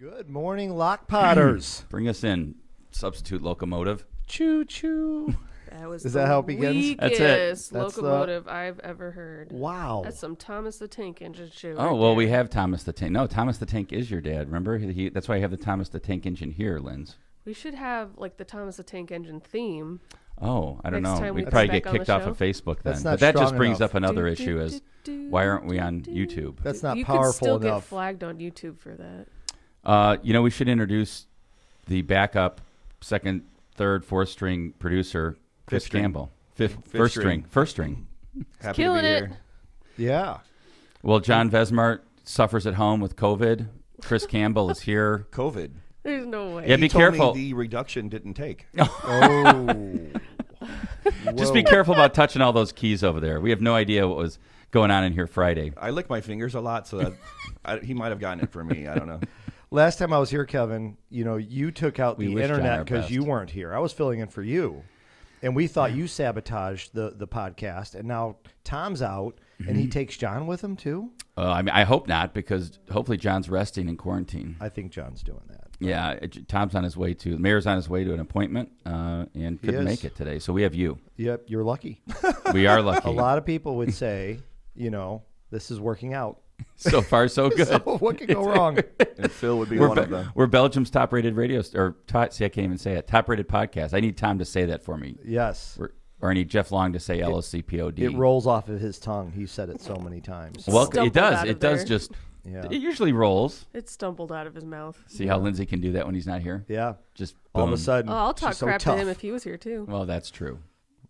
Good morning, Lock Potters. Bring us in, substitute locomotive. Choo choo. Is that how it begins? That's it. Weakest locomotive I've ever heard. Wow. That's some Thomas the Tank Engine shit. Oh, well, we have Thomas the Tank. No, Thomas the Tank is your dad. Remember? That's why I have the Thomas the Tank Engine here, Linz. We should have like the Thomas the Tank Engine theme. Oh, I don't Next know. time We'd we probably come get back on kicked the off show? of Facebook then. That's not But that just strong brings enough. up another issue is why aren't we on YouTube? That's not you could powerful still get enough. flagged on YouTube for that. We should introduce the backup second, third, fourth string producer, Chris string. Campbell. First string. Happy killing to be it. here. Yeah. Well, John Vesmart suffers at home with COVID. Chris Campbell is here. COVID. There's no way. Yeah, He be told careful. me the reduction didn't take. Oh. Just be careful about touching all those keys over there. We have no idea what was going on in here Friday. I lick my fingers a lot, so that he might have gotten it from me. I don't know. Last time I was here, Kevin, you took out We the wish John internet our because best. you weren't here. I was filling in for you. And we thought you sabotaged the podcast. And now Tom's out, and he takes John with him, too? I hope not, because hopefully John's resting in quarantine. I think John's doing that. Yeah, Tom's on his way the mayor's on his way to an appointment and couldn't is. make it today. So we have you. Yep, you're lucky. We are lucky. A lot of people would say, this is working out. So far, so good. So what could go wrong? And Phil would be We're, one of them. we're Belgium's top-rated radio I can't even say it. Top-rated podcast. I need Tom to say that for me. Yes. Or I need Jeff Long to say LOCPOD. It rolls off of his tongue. He said it so many times. Well, Stumbled it does. out of It does there. just. Yeah. It usually rolls. It stumbled out of his mouth. See how Lindsay can do that when he's not here? Yeah. Just All of boom. a sudden. Oh, I'll talk she's so crap tough. to him if he was here too. Well, that's true.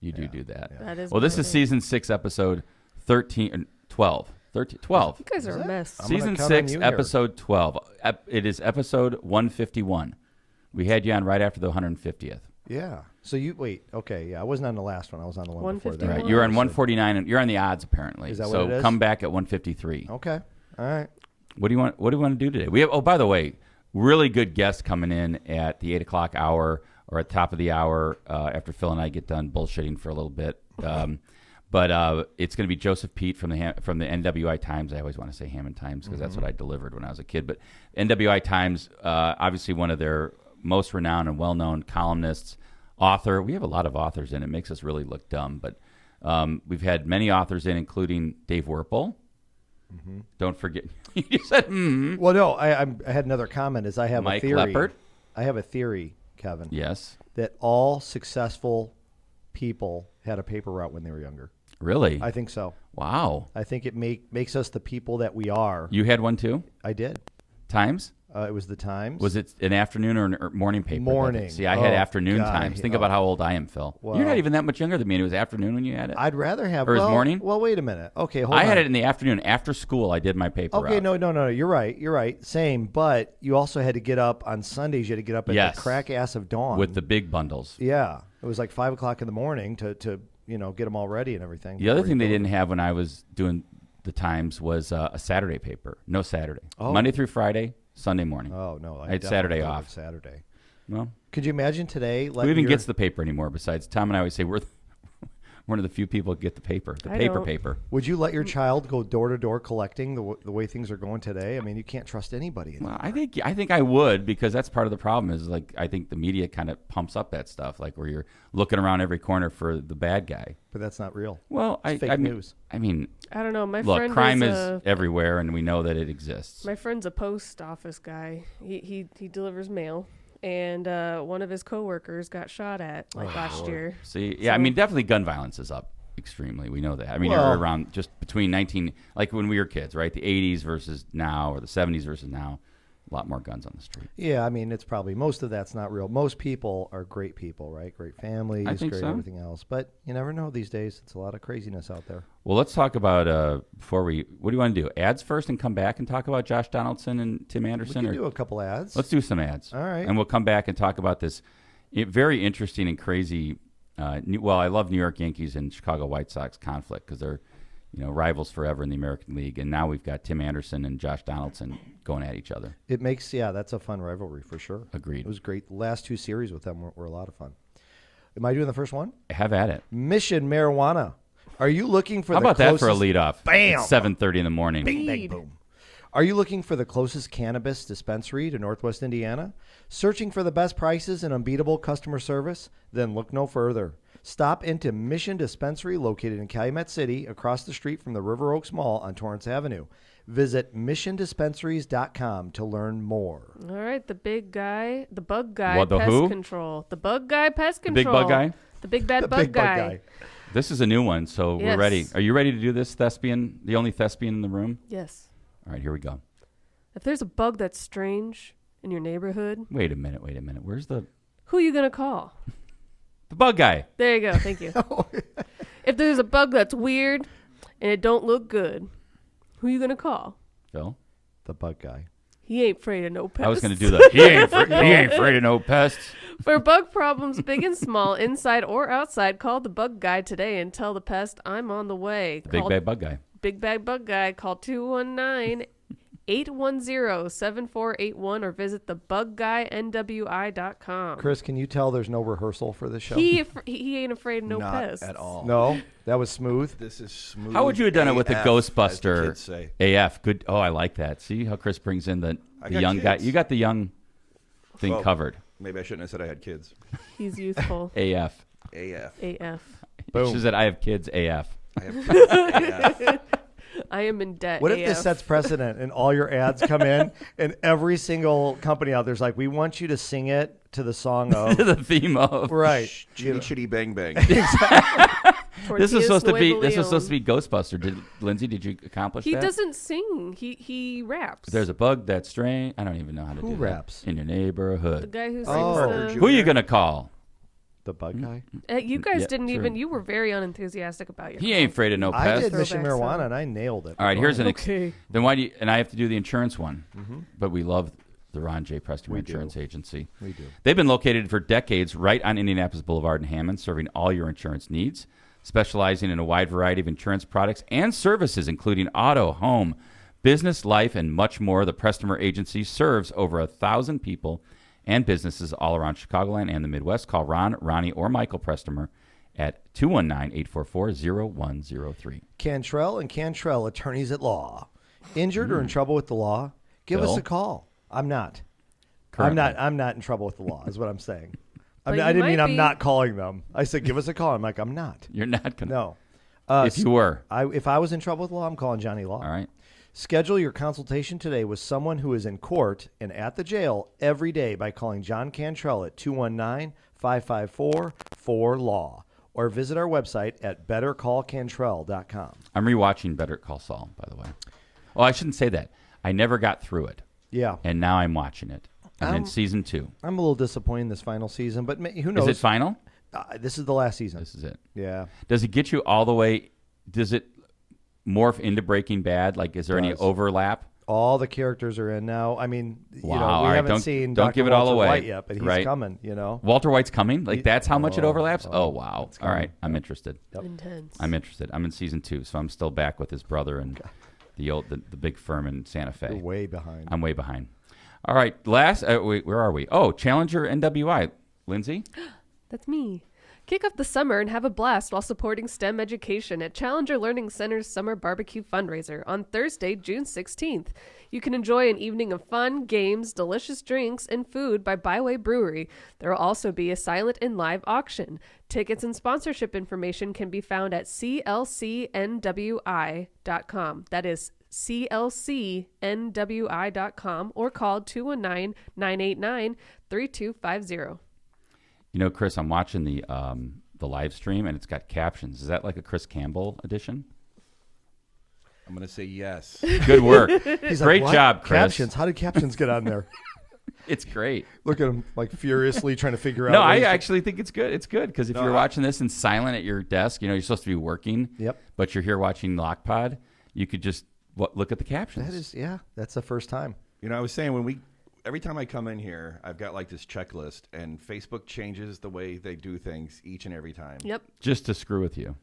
You do that. That is. Well, this what is it season 6, episode 12. You guys are a mess. I'm gonna Season count on 6, you here. episode 12. It is episode 151. We had you on right after the 150th. Yeah. So wait. Okay. Yeah. I wasn't on the last one. I was on the one before that. 151. Right. You're on 149, and you're on the odds apparently. Is that so what it is? come back at 153. Okay. All right. What do you want? What do we want to do today? We have. Oh, by the way, really good guest coming in at the 8 o'clock hour or at the top of the hour after Phil and I get done bullshitting for a little bit. But it's going to be Joseph Pete from the NWI Times. I always want to say Hammond Times because that's what I delivered when I was a kid. But NWI Times, obviously one of their most renowned and well-known columnists, author. We have a lot of authors in. It makes us really look dumb. But we've had many authors in, including Dave Werpel. Don't forget. You said, Well, no. I had another comment. Is I have Mike a theory. Leppard. I have a theory, Kevin. Yes. That all successful people had a paper route when they were younger. Really? I think so. Wow. I think it makes us the people that we are. You had one too? I did. Times? It was the Times. Was it an afternoon or morning paper? Morning. See, I had Oh, afternoon God. times. Think about how old I am, Phil. Well- You're not even that much younger than me. And it was afternoon when you had it. I'd rather have. Or is well, morning? Well, wait a minute. Okay, hold on. I had it in the afternoon after school. I did my paper Okay, route. no. You're right. Same, but you also had to get up on Sundays. You had to get up at Yes. the crack ass of dawn With the big bundles. Yeah, it was like 5 o'clock in the morning to get them all ready and everything. The other before thing you they go. didn't have when I was doing the Times was a Saturday paper. No Saturday. Oh. Monday through Friday, Sunday morning. Oh no, I had definitely Saturday did off. Saturday. Well, Could you imagine today? who even gets the paper anymore besides Tom and I always say we're one of the few people who get the paper. The I don't. paper. Would you let your child go door to door collecting the way things are going today? I mean, you can't trust anybody. Well, I think I would, because that's part of the problem is, like, I think the media kind of pumps up that stuff, like where you're looking around every corner for the bad guy. But that's not real. Well, It's fake news. I mean, I don't know. My look, friend crime is is everywhere, and we know that it exists. My friend's a post office guy. He delivers mail, and one of his coworkers got shot at last year. See, yeah, I mean, definitely gun violence is up extremely. We know that. I mean, Well- you're around just between like when we were kids, right? The 80s versus now, or the 70s versus now. A lot more guns on the street. Yeah, I mean, it's probably most of that's not real. Most people are great people, right? Great families, I think great so. everything else. But you never know these days. It's a lot of craziness out there. Well, let's talk about what do you want to do? Ads first and come back and talk about Josh Donaldson and Tim We Anderson? can do a couple ads. Let's do some ads. All right. And we'll come back and talk about this very interesting and crazy. I love New York Yankees and Chicago White Sox conflict because they're rivals forever in the American League. And now we've got Tim Anderson and Josh Donaldson going at each other. It makes, that's a fun rivalry for sure. Agreed. It was great. The last 2 series with them were a lot of fun. Am I doing the first one? Have at it. Mission Marijuana. Are you looking for How the about that for a closest- leadoff? Bam! It's 7:30 in the morning. Bing, bang, boom. Are you looking for the closest cannabis dispensary to Northwest Indiana? Searching for the best prices and unbeatable customer service? Then look no further. Stop into Mission Dispensary, located in Calumet City, across the street from the River Oaks Mall on Torrance Avenue. Visit missiondispensaries.com to learn more. All right, the bug guy, What, the pest who? control. The bug guy, pest The big control. bug guy? The big bad The bug big guy. bug guy. This is a new one, so we're Yes. ready. Are you ready to do this, thespian? The only thespian in the room? Yes. All right, here we go. If there's a bug that's strange in your neighborhood, Wait a minute. Where's the who are you going to call? bug guy? There you go. Thank you. If there's a bug that's weird and it don't look good, who you going to call? Phil? The bug guy. He ain't afraid of no pests. I was going to do the, he ain't afraid of no pests. For bug problems, big and small, inside or outside, call the bug guy today and tell the pest I'm on the way. Big Call bad bug guy. Big Bad Bug Guy. Call 219-810-7481 or visit thebugguynwi.com. Chris, can you tell there's no rehearsal for this show? He ain't afraid of no Not pests. at all. No? That was smooth? This is smooth. How would you have done it with the AF, as the Ghostbuster kids say. AF? Good. Oh, I like that. See how Chris brings in the I got young guy. kids. You got the young thing Well, covered. Maybe I shouldn't have said I had kids. He's youthful. AF. AF. AF. Boom. She said, I have kids. AF. I have kids. AF. I am in debt. What if AF. this sets precedent and all your ads come in and every single company out there's like, we want you to sing it to the song of. The theme of Right. Chitty chitty bang bang. this is supposed to be. Tortillas This was supposed to Nuevo be Ghostbuster. Lindsay, did you accomplish Leon. that? He doesn't sing. He raps. There's a bug that's strange. I don't even know how to Who do raps? that. In your the neighborhood. guy who sings Parker the... Jr. Who are you gonna call? The bug guy? You guys Yeah, didn't true. even... You were very unenthusiastic about your He ain't afraid of no I pests. did Mission Throwback Marijuana song. and I nailed it. All right, here's an. Okay. Then why do you? And I have to do the insurance one. Mm-hmm. But we love the Ron J. Prester We do. Insurance Agency. We do. They've been located for decades right on Indianapolis Boulevard in Hammond, serving all your insurance needs, specializing in a wide variety of insurance products and services, including auto, home, business, life, and much more. The Prester Agency serves over 1,000 people and businesses all around Chicagoland and the Midwest. Call Ron, Ronnie, or Michael Prester at 219-844-0103. Cantrell and Cantrell, attorneys at law. Injured or in trouble with the law? Give Phil? us a call. I'm not. Currently. I'm not in trouble with the law, is what I'm saying. But I you didn't mean might I'm be. not calling them. I said, give us a call. I'm like, I'm not. You're not going to. No. If you were. If I was in trouble with the law, I'm calling Johnny Law. All right. Schedule your consultation today with someone who is in court and at the jail every day by calling John Cantrell at 219-554-4LAW or visit our website at bettercallcantrell.com. I'm rewatching Better Call Saul, by the way. Oh, I shouldn't say that. I never got through it, Yeah. and now I'm watching it. I'm in season 2. I'm a little disappointed in this final season, but who knows? Is it final? This is the last season. This is it. Yeah. Does it get you all the way? Does it morph into Breaking Bad? Like, is there any Does. overlap? All the characters are in now. I mean, Wow. we All right, haven't don't- seen don't Dr. give it all Walter away. White yet, but he's Right. coming, Walter White's coming? Like, that's how much it Oh, overlaps? oh, Oh, wow. it's All right. coming. I'm interested. Intense. I'm interested. I'm in season 2, so I'm still back with his brother and the big firm in Santa Fe. You're way behind. I'm way behind. All right. Where are we? Oh, Challenger NWI. Lindsay? That's me. Kick off the summer and have a blast while supporting STEM education at Challenger Learning Center's Summer Barbecue Fundraiser on Thursday, June 16th. You can enjoy an evening of fun, games, delicious drinks, and food by Byway Brewery. There will also be a silent and live auction. Tickets and sponsorship information can be found at clcnwi.com. That is clcnwi.com or call 219-989-3250. You know, Chris, I'm watching the live stream, and it's got captions. Is that like a Chris Campbell edition? I'm going to say yes. Good work. He's Great like, "What? job, Chris. Captions. How did captions get on there? It's great. Look at him like furiously trying to figure out. No, ways I to- actually think it's good. It's good because if No, you're I- watching this in silent at your desk, you're supposed to be working. Yep. But you're here watching Lockpod, you could just look at the captions. That is, yeah, that's the first time. I was saying every time I come in here, I've got like this checklist, and Facebook changes the way they do things each and every time. Yep. just to screw with you.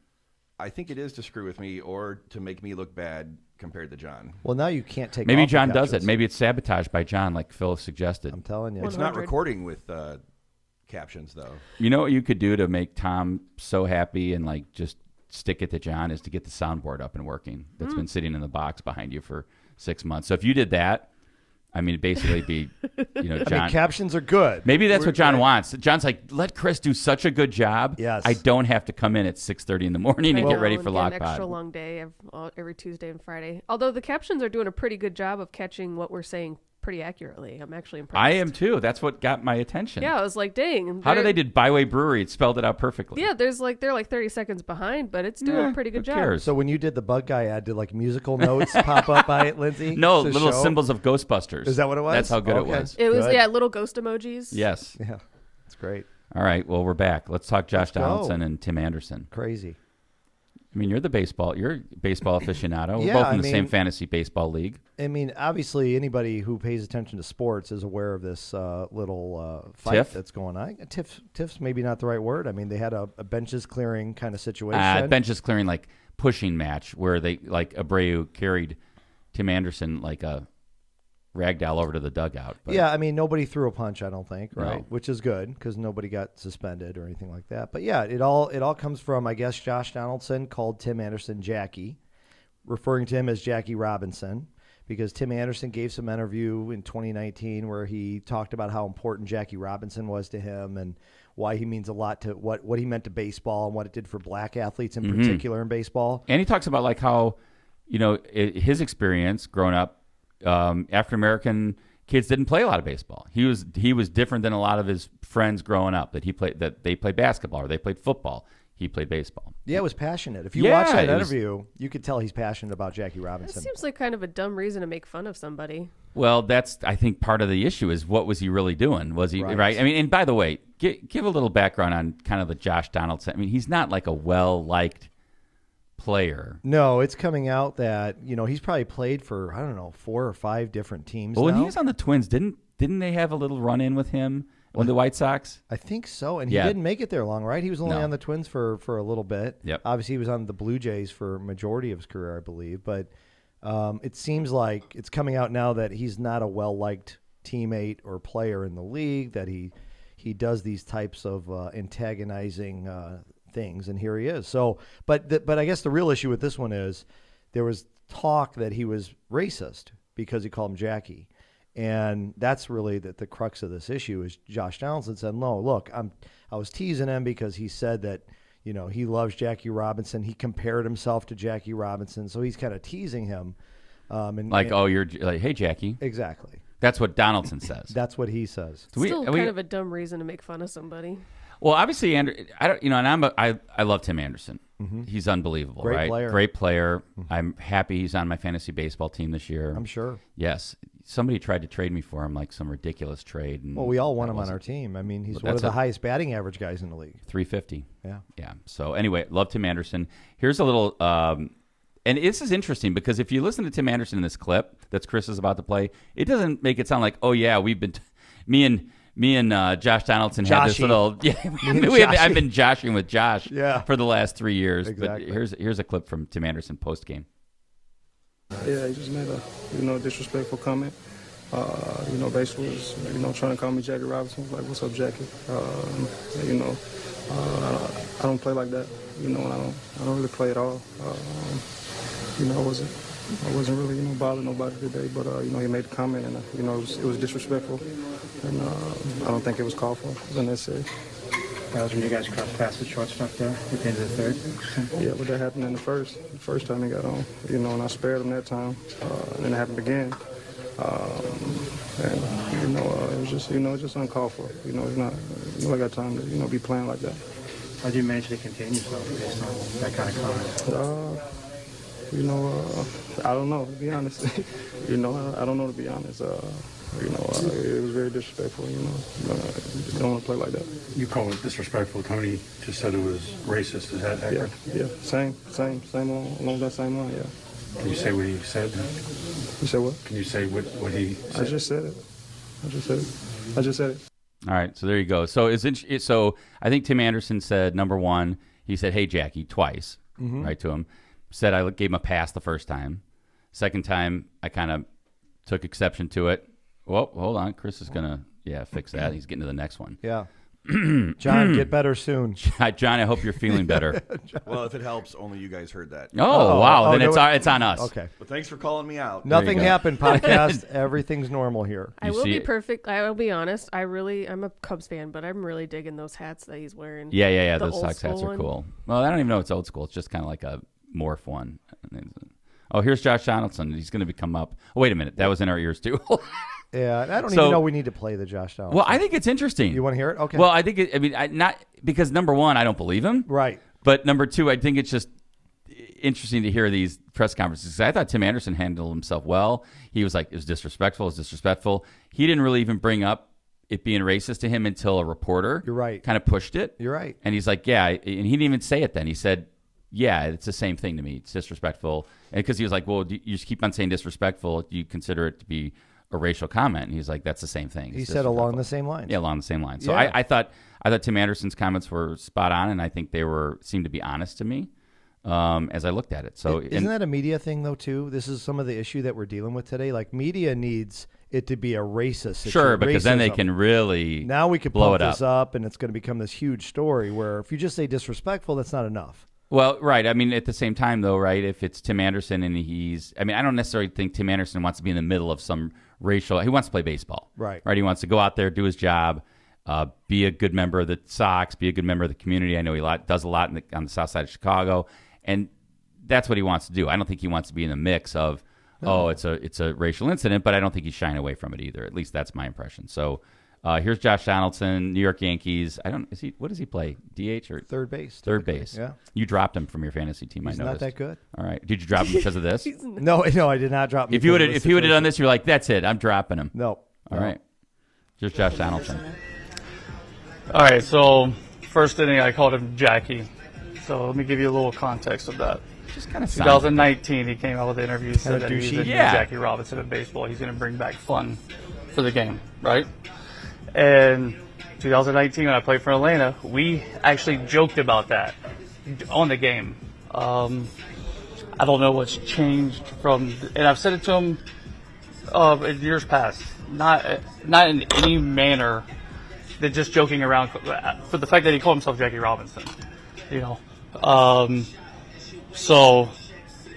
I think it is to screw with me or to make me look bad compared to John. Well, now you can't take. Maybe off the John does it. captions. Maybe it's sabotaged by John, like Phil suggested. I'm telling you. Well, It's not 100. recording with captions, though. You know what you could do to make Tom so happy and like just stick it to John is to get the soundboard up and working. That's been sitting in the box behind you for 6 months. So if you did that, I mean, it'd basically be, John. I mean, captions are good. Maybe that's what John wants. John's like, let Chris do such a good job. Yes. I don't have to come in at 6:30 in the morning and get ready for An Lockpod. extra long day every Tuesday and Friday. Although the captions are doing a pretty good job of catching what we're saying pretty accurately. I'm actually impressed. I am too. That's what got my attention. Yeah, I was like, dang. How did Byway Brewery? It spelled it out perfectly. Yeah, they're like 30 seconds behind, but it's doing a pretty good who job. cares? So when you did the Bug Guy ad, did like musical notes pop up by it, Lindsay? No, to little show? symbols of Ghostbusters. Is that what it was? That's how good Okay. it was. It was Good. little ghost emojis. Yes. Yeah, it's great. All right. Well, we're back. Let's talk Josh go. Donaldson and Tim Anderson. Crazy. I mean, you're a baseball aficionado. We're Yeah, both in I the same mean- fantasy baseball league. I mean, obviously, anybody who pays attention to sports is aware of this little fight Tiff? that's going on. Tiff's maybe not the right word. I mean, they had a benches clearing kind of situation. Benches clearing, like pushing match where they like Abreu carried Tim Anderson like a ragdoll over to the dugout. But Yeah, I mean, nobody threw a punch, I don't think, right? No. Which is good because nobody got suspended or anything like that. But yeah, it all comes from, I guess, Josh Donaldson called Tim Anderson Jackie, referring to him as Jackie Robinson, because Tim Anderson gave some interview in 2019 where he talked about how important Jackie Robinson was to him and why he means a lot to what he meant to baseball and what it did for black athletes in particular in baseball. And he talks about like how, his experience growing up, African American kids didn't play a lot of baseball. He was different than a lot of his friends growing up. That they played basketball or they played football. He played baseball. Yeah, it was passionate. If you Yeah, watch that it was- interview, you could tell he's passionate about Jackie That Robinson. seems like kind of a dumb reason to make fun of somebody. Well, that's I think part of the issue is what was he really doing? Was he Right. I mean, and by the way, give a little background on kind of the Josh Donaldson. I mean, he's not like a well-liked player. No, it's coming out that he's probably played for 4 or 5 different teams. But when now. he was on the Twins, didn't they have a little run-in with him on the White Sox? I think so, and Yeah. he didn't make it there long, right? He was only No. on the Twins for a little bit. Yep. Obviously, he was on the Blue Jays for a majority of his career, I believe. But it seems like it's coming out now that he's not a well-liked teammate or player in the league, that he does these types of antagonizing things, and here he is. So, but I guess the real issue with this one is there was talk that he was racist because he called him Jackie. And that's really the crux of this issue is Josh Donaldson said, no, look, I was teasing him because he said that, he loves Jackie Robinson. He compared himself to Jackie Robinson. So he's kind of teasing him. You're like, hey, Jackie. Exactly. That's what Donaldson says. That's what he says. Still kind of a dumb reason to make fun of somebody. Well, obviously, I love Tim Anderson. He's unbelievable, Great right? player. Great player. I'm happy he's on my fantasy baseball team this year. I'm sure. Yes. Somebody tried to trade me for him, like some ridiculous trade. And Well, we all want that him on wasn't- our team. I mean, he's But one of that's the a- highest batting average guys in the league. 350. Yeah. Yeah. So anyway, love Tim Anderson. Here's a little, and this is interesting because if you listen to Tim Anderson in this clip that Chris is about to play, it doesn't make it sound like, oh yeah, we've been, me and Josh Donaldson had this Joshy. little, I've been joshing with Josh Yeah. for the last 3 years. Exactly. But here's a clip from Tim Anderson post game. Yeah, he just made a disrespectful comment. Basically was, trying to call me Jackie Robinson. I was like, what's up, Jackie? I don't play like that, and I don't really play at all. I wasn't really, bothering nobody today, but, he made the comment and, it was disrespectful. And I don't think it was called for. It was unnecessary. That was when you guys crossed paths with shortstop there at the end of the third. Yeah, but that happened in the first time he got on, and I spared him that time. And then it happened again. It was just, it's just uncalled for. It's not, I got time to, be playing like that. How did you manage to contain yourself based on that kind of comment? I don't know, to be honest. I don't know, to be honest. It was very disrespectful, you don't want to play like that. You call it disrespectful. Tony just said it was racist. Is that accurate? Yeah, same along that same line, yeah. Can you say what he said? You said what? Can you say what he said? I just said it. All right, so there you go. So so I think Tim Anderson said, number one, he said, hey, Jackie, twice, right to him. Said I gave him a pass the first time. Second time, I kind of took exception to it. Well, hold on. Chris is going to, fix that. He's getting to the next one. Yeah. John, get better soon. John, I hope you're feeling better. Well, if it helps, only you guys heard that. Oh, wow. Then no, it's on us. Okay. But thanks for calling me out. Nothing go. happened, podcast. Everything's normal here. I You will see be it? perfect. I will be honest. I'm a Cubs fan, but I'm really digging those hats that he's wearing. Yeah. The Those old Sox hats school are one. cool. Well, I don't even know it's old school. It's just kind of like a morph one. Oh, here's Josh Donaldson. He's going to come up. Oh, wait a minute. That was in our ears, too. Yeah, I don't So- even know we need to play the Josh Donaldson. Well, I think it's interesting. You want to hear it? Okay. Well, I think not because number one, I don't believe him. Right. But number two, I think it's just interesting to hear these press conferences. I thought Tim Anderson handled himself well. He was like, it was disrespectful. He didn't really even bring up it being racist to him until a reporter You're right. kind of pushed it. You're right. And he's like, yeah. And he didn't even say it then. He said, yeah, it's the same thing to me. It's disrespectful. And because he was like, well, you just keep on saying disrespectful. Do you consider it to be a racial comment? And he's like, that's the same thing. He It's said along disrespectful. the same lines. Yeah, along the same line. So Yeah. I thought Tim Anderson's comments were spot on, and I think they seemed to be honest to me as I looked at it. So Isn't that a media thing, though, too? This is some of the issue that we're dealing with today. Like, media needs it to be a racist sure, situation. because then they Racism. can really Now we can blow pump it this up, and it's going to become this huge story where if you just say disrespectful, that's not enough. Well, right. I mean, at the same time, though, right, if it's Tim Anderson and I don't necessarily think Tim Anderson wants to be in the middle of some racial – he wants to play baseball. Right. He wants to go out there, do his job, be a good member of the Sox, be a good member of the community. I know he does a lot on the south side of Chicago, and that's what he wants to do. I don't think he wants to be in the mix of, it's a racial incident, but I don't think he's shying away from it either. At least that's my impression. So here's Josh Donaldson, New York Yankees. What does he play? DH or Third base. third typically. base? Yeah. You dropped him from your fantasy team. He's I not noticed. that good. All right. Did you drop him because of this? No, I did not drop him. If you would because of have this done situation. this, you're like, that's it. I'm dropping him. No. All right. Just Josh Donaldson. All right, so first inning I called him Jackie. So let me give you a little context of that. Just kind of 2019, he came out with an interview and said that he's douchey. the new Yeah. Jackie Robinson of baseball. He's going to bring back fun for the game, right? And 2019, when I played for Atlanta, we actually joked about that on the game. I don't know what's changed from, and I've said it to him in years past, not in any manner than just joking around for the fact that he called himself Jackie Robinson, you know. So,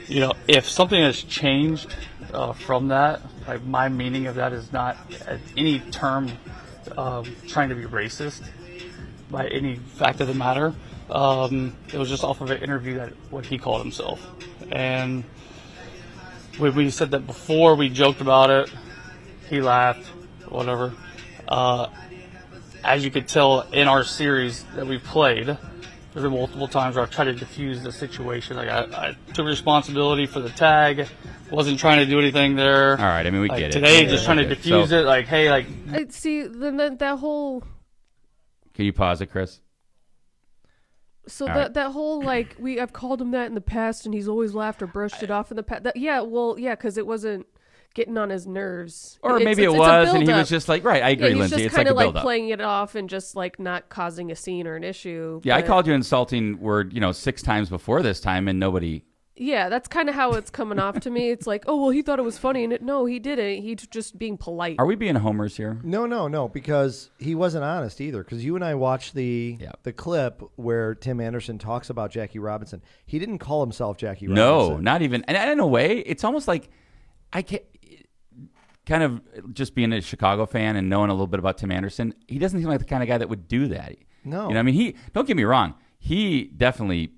you know, if something has changed from that, like my meaning of that is not any term trying to be racist by any fact of the matter. It was just off of an interview that what he called himself. And when we said that before, we joked about it. He laughed, whatever. As you could tell in our series that we played, there were multiple times where I tried to diffuse the situation. Like I took responsibility for the tag, wasn't trying to do anything there. All right. I mean, we get it. Today, just trying to Okay. diffuse So, it. Like, hey, like See, then that whole Can you pause it, Chris? so All that right. that whole like I've called him that in the past and he's always laughed or brushed it off in the past. Because it wasn't getting on his nerves. Or It's- maybe it's it a was, and he buildup. was just like, right, I agree, he's Lindsay. just It's like kind a of like buildup. playing it off and just like not causing a scene or an issue. Yeah, I but- called you an insulting word, 6 times before this time, and nobody. Yeah, that's kind of how it's coming off to me. It's like, oh well, he thought it was funny, and no, he didn't. He's just being polite. Are we being homers here? No, because he wasn't honest either. Because you and I watched the clip where Tim Anderson talks about Jackie Robinson. He didn't call himself Jackie Robinson. No, not even. And in a way, it's almost like I can't. Kind of just being a Chicago fan and knowing a little bit about Tim Anderson, he doesn't seem like the kind of guy that would do that. No. I mean, he, don't get me wrong, he definitely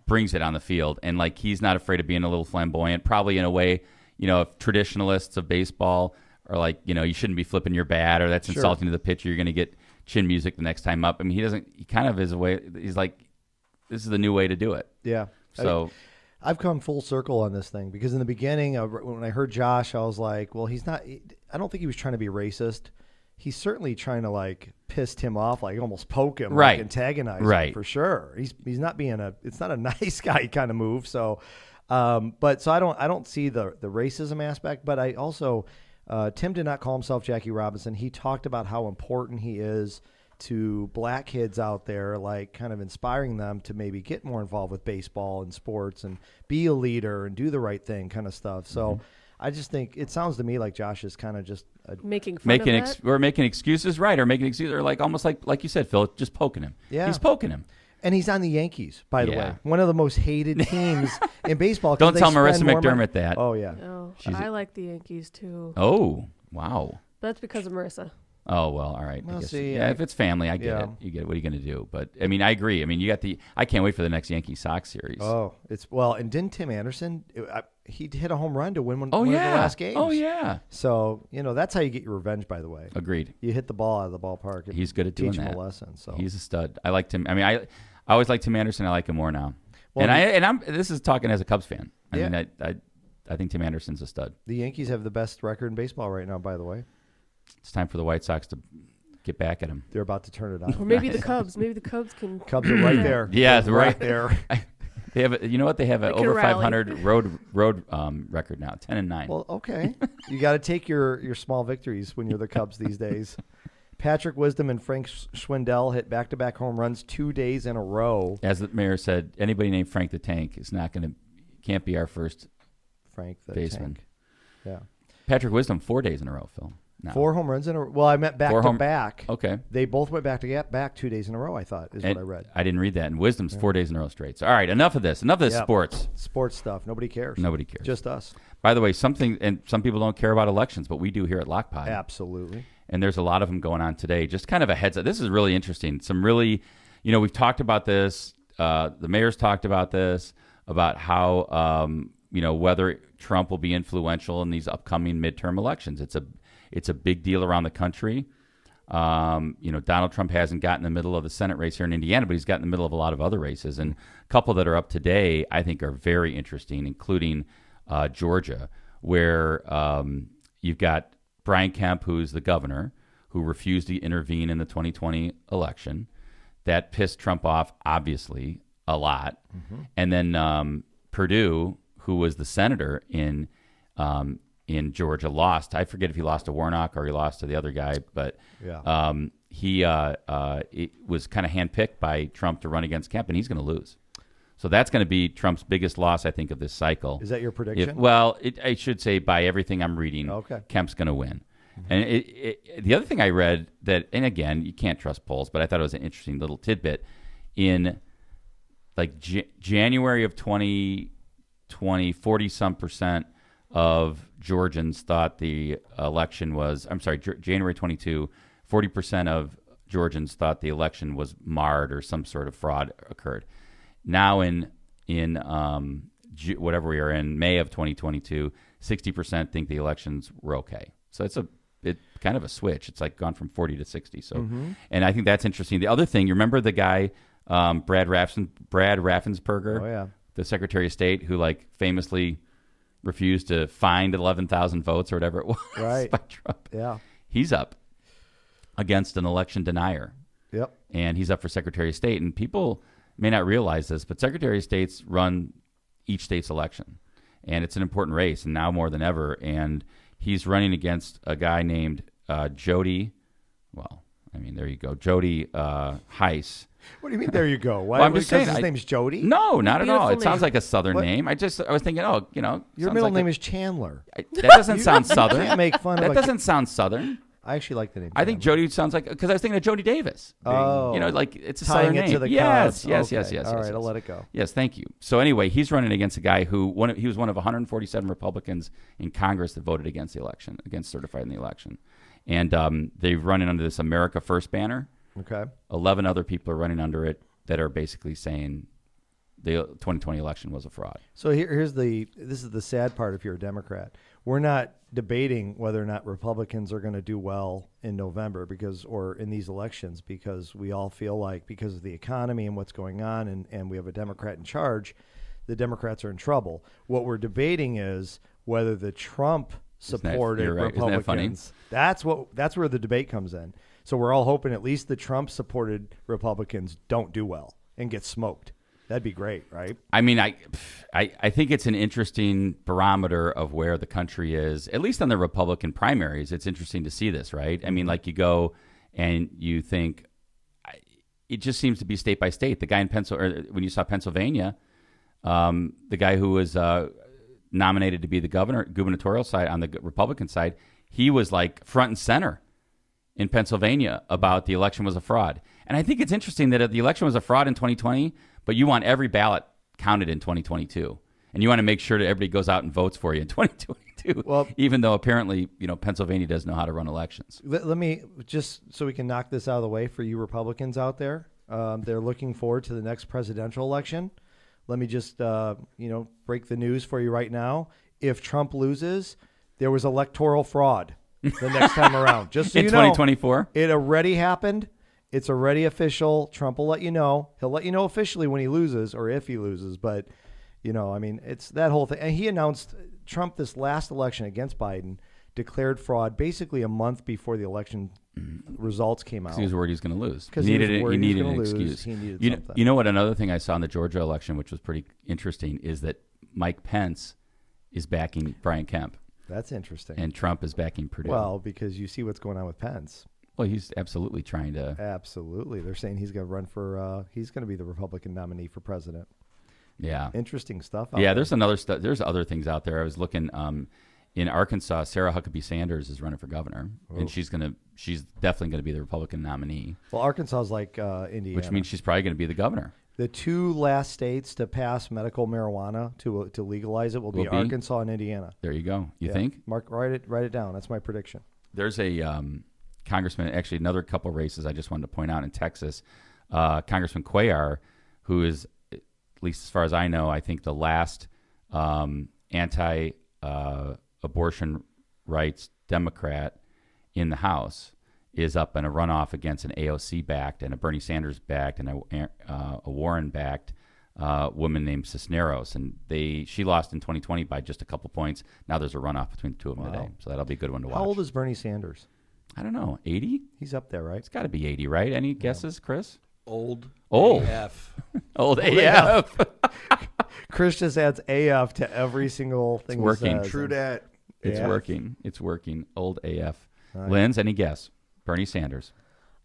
brings it on the field, and like he's not afraid of being a little flamboyant, probably in a way, if traditionalists of baseball are like, you shouldn't be flipping your bat, or that's insulting to the pitcher, you're going to get chin music the next time up. I mean, he kind of is a way, he's like, this is the new way to do it. Yeah. So I've come full circle on this thing because in the beginning, when I heard Josh, I was like, well, he's not, I don't think he was trying to be racist. He's certainly trying to like piss Tim off, like almost poke him, Right. like antagonize him Right. for sure. He's not being it's not a nice guy kind of move. So, so I don't see the racism aspect, but I also, Tim did not call himself Jackie Robinson. He talked about how important he is to black kids out there, like kind of inspiring them to maybe get more involved with baseball and sports and be a leader and do the right thing kind of stuff. So I just think it sounds to me like Josh is kind of just making fun of that. Or making excuses, right? Or making excuses, or like almost like you said, Phil, just poking him. Yeah. He's poking him. And he's on the Yankees, by the Yeah. way. One of the most hated teams in baseball. Don't tell Marissa McDermott that. Oh, yeah. Oh, I like the Yankees too. Oh, wow. That's because of Marissa. Oh, well, all right. Well, I guess, see, if it's family, I get it. You get it. What are you going to do? But, I mean, I agree. I mean, I can't wait for the next Yankee-Sox series. Oh, and didn't Tim Anderson, he hit a home run to win one of the yeah. last games. Oh, yeah. So, that's how you get your revenge, by the way. Agreed. You hit the ball out of the ballpark. And He's good at doing teach that. him a lesson. So He's a stud. I liked him. I mean, I always liked Tim Anderson. I like him more now. Well, This is talking as a Cubs fan. I Yeah. mean, I think Tim Anderson's a stud. the Yankees have the best record in baseball right now, by the way. It's time for the White Sox to get back at him. They're about to turn it on. Or maybe the Cubs. Maybe the Cubs can. Cubs are right there. Yeah, They're right. there. They have, you know what? They have an They can over rally. 500 road record now, 10-9. Well, okay. You got to take your small victories when you're the Cubs these days. Patrick Wisdom and Frank Schwindel hit back-to-back home runs 2 days in a row. As the mayor said, anybody named Frank the Tank is can't be our first Frank the baseman. Tank. Yeah. Patrick Wisdom 4 days in a row, Phil. No. 4 home runs in a row. Well, I meant back-to-back. Okay. They both went back-to-back 2 days in a row, I thought, is what I read. I didn't read that. And Wisdom's 4 days in a row straight. So, all right, enough of this. Enough of this Yep. sports. Sports stuff. Nobody cares. Nobody cares. Just us. By the way, some people don't care about elections, but we do here at Lockpod. Absolutely. And there's a lot of them going on today. Just kind of a heads up. This is really interesting. Some really, we've talked about this. The mayor's talked about this, about how, whether Trump will be influential in these upcoming midterm elections. It's a big deal around the country. Donald Trump hasn't gotten in the middle of the Senate race here in Indiana, but he's gotten in the middle of a lot of other races. And a couple that are up today, I think, are very interesting, including Georgia, where you've got Brian Kemp, who's the governor, who refused to intervene in the 2020 election. That pissed Trump off, obviously, a lot. Mm-hmm. And then Perdue, who was the senator in Georgia, lost. I forget if he lost to Warnock or he lost to the other guy, but he was kind of handpicked by Trump to run against Kemp, and he's going to lose. So that's going to be Trump's biggest loss, I think, of this cycle. Is that your prediction? I should say by everything I'm reading, Kemp's going to win. Mm-hmm. And the other thing I read that, and again, you can't trust polls, but I thought it was an interesting little tidbit. In like January of 2020, 40-some% of Georgians thought the election was, January 22, 40% of Georgians thought the election was marred or some sort of fraud occurred. Now in whatever we are in, May of 2022, 60% think the elections were okay. So it's kind of a switch. It's like gone from 40 to 60. So, and I think that's interesting. The other thing, you remember the guy, Brad Raffensberger, the Secretary of State, who like famously refused to find 11,000 votes or whatever it was by Trump. Yeah, he's up against an election denier. Yep, and he's up for Secretary of State. And people may not realize this, but Secretary of States run each state's election, and it's an important race, and now more than ever. And he's running against a guy named Jody. Well, I mean, there you go, Jody Heiss. What do you mean? There you go. Why? Well, I'm just saying, his name's Jody. No, not at all. It name. sounds like a Southern name. I was thinking, your middle name is Chandler. That doesn't sound Southern. Can't make fun that of doesn't sound Southern. I actually like the name. I think Jody sounds like, because I was thinking of Jody Davis. Oh, like it's a tying Southern it name. to the yes. Cubs. Yes. All right, yes. I'll let it go. Yes, thank you. So anyway, he's running against a guy he was one of 147 Republicans in Congress that voted against the election, against certifying the election, and they're running under this America First banner. Okay. 11 other people are running under it that are basically saying the 2020 election was a fraud. So this is the sad part if you're a Democrat. We're not debating whether or not Republicans are going to do well in November or in these elections, because we all feel like because of the economy and what's going on and we have a Democrat in charge, the Democrats are in trouble. What we're debating is whether the Trump supported Republicans. That's where the debate comes in. So we're all hoping at least the Trump supported Republicans don't do well and get smoked. That'd be great, right? I mean, I think it's an interesting barometer of where the country is, at least on the Republican primaries. It's interesting to see this, right? I mean, like you go and you think it just seems to be state by state. The guy in Pennsylvania, when you saw Pennsylvania, the guy who was nominated to be the gubernatorial side on the Republican side, he was like front and center in Pennsylvania about the election was a fraud. And I think it's interesting that the election was a fraud in 2020, but you want every ballot counted in 2022. And you want to make sure that everybody goes out and votes for you in 2022, Well, even though apparently, Pennsylvania doesn't know how to run elections. Let me just so we can knock this out of the way for you Republicans out there. They're looking forward to the next presidential election. Let me just, break the news for you right now. If Trump loses, there was electoral fraud the next time around. Just so in you 2024? It already happened. It's already official. Trump will let you know. He'll let you know officially when he loses or if he loses. But, it's that whole thing. And he announced Trump this last election against Biden declared fraud basically a month before the election results came out. He was worried he was going to lose. Because He he needed an lose. excuse. He needed something. You know what? Another thing I saw in the Georgia election, which was pretty interesting, is that Mike Pence is backing Brian Kemp. That's interesting. And Trump is backing Purdue. Well, because you see what's going on with Pence. Well, he's absolutely trying to. Absolutely. They're saying he's going to run for, he's going to be the Republican nominee for president. Yeah. Interesting stuff. Yeah, there's there's other things out there. I was looking in Arkansas, Sarah Huckabee Sanders is running for governor, and she's definitely going to be the Republican nominee. Well, Arkansas is like Indiana. Which means she's probably going to be the governor. The two last states to pass medical marijuana to legalize it will be Arkansas and Indiana. There you go. You think? Mark, write it down. That's my prediction. There's a congressman, actually another couple races I just wanted to point out in Texas. Congressman Cuellar, who is, at least as far as I know, I think the last anti-abortion rights Democrat in the House, is up in a runoff against an AOC-backed and a Bernie Sanders-backed and a Warren-backed woman named Cisneros. And she lost in 2020 by just a couple points. Now there's a runoff between the two of them today. So that'll be a good one to watch. How old is Bernie Sanders? I don't know. 80? He's up there, right? It's got to be 80, right? Any guesses, Chris? Old AF. Old AF. Chris just adds AF to every single thing. It's working. He says. True dat. It's AF. working. It's working. Old AF. Nice. Linz, any guess? Bernie Sanders.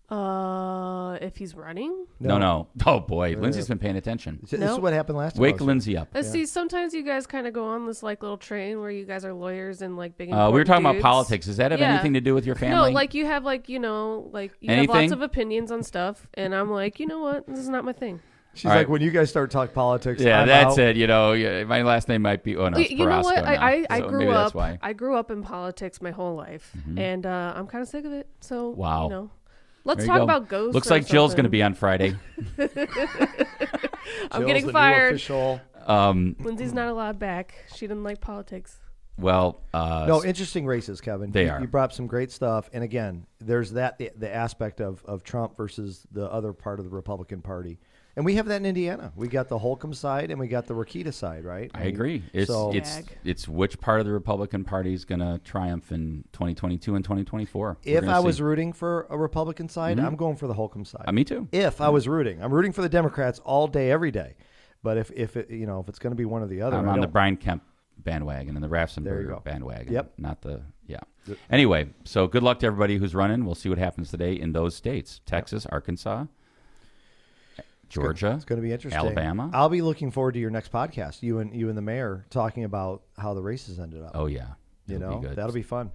If he's running? No. Oh, boy. Lindsay's been paying attention. This is what happened last time. Wake Lindsay up. See, sometimes you guys kind of go on this like little train where you guys are lawyers and like big. We were talking about dudes. politics. Does that have anything to do with your family? No, like you have like you have Anything? lots of opinions on stuff, and I'm like, you know what, this is not my thing. She's All like, right. when you guys start talking politics, yeah, I'm that's out. it. My last name might be. Oh no, it's You know what? Barasco now. I So grew maybe up. That's why. I grew up in politics my whole life, and I'm kind of sick of it. So Wow. Let's There you talk go. about ghosts. Looks or like Jill's going to something. be on Friday. I'm Jill's getting the new fired. official. Lindsay's not allowed back. She didn't like politics. Well, No, interesting races, Kevin. They You are. brought up some great stuff. And again, there's the aspect of Trump versus the other part of the Republican Party. And we have that in Indiana. We got the Holcomb side and we got the Rokita side, right? I agree. It's which part of the Republican Party is going to triumph in 2022 and 2024. If I was rooting for a Republican side, I'm going for the Holcomb side. Me too. If I was rooting, I'm rooting for the Democrats all day, every day. But if it's going to be one or the other, I'm I on the don't- Brian Kemp bandwagon and the There you Raffensberger go. bandwagon. Yep. Not the Anyway, so good luck to everybody who's running. We'll see what happens today in those states: Texas, Arkansas, Georgia. It's going to be interesting. Alabama. I'll be looking forward to your next podcast. You and the mayor talking about how the races ended up. Oh yeah, It'll be good. That'll be fun.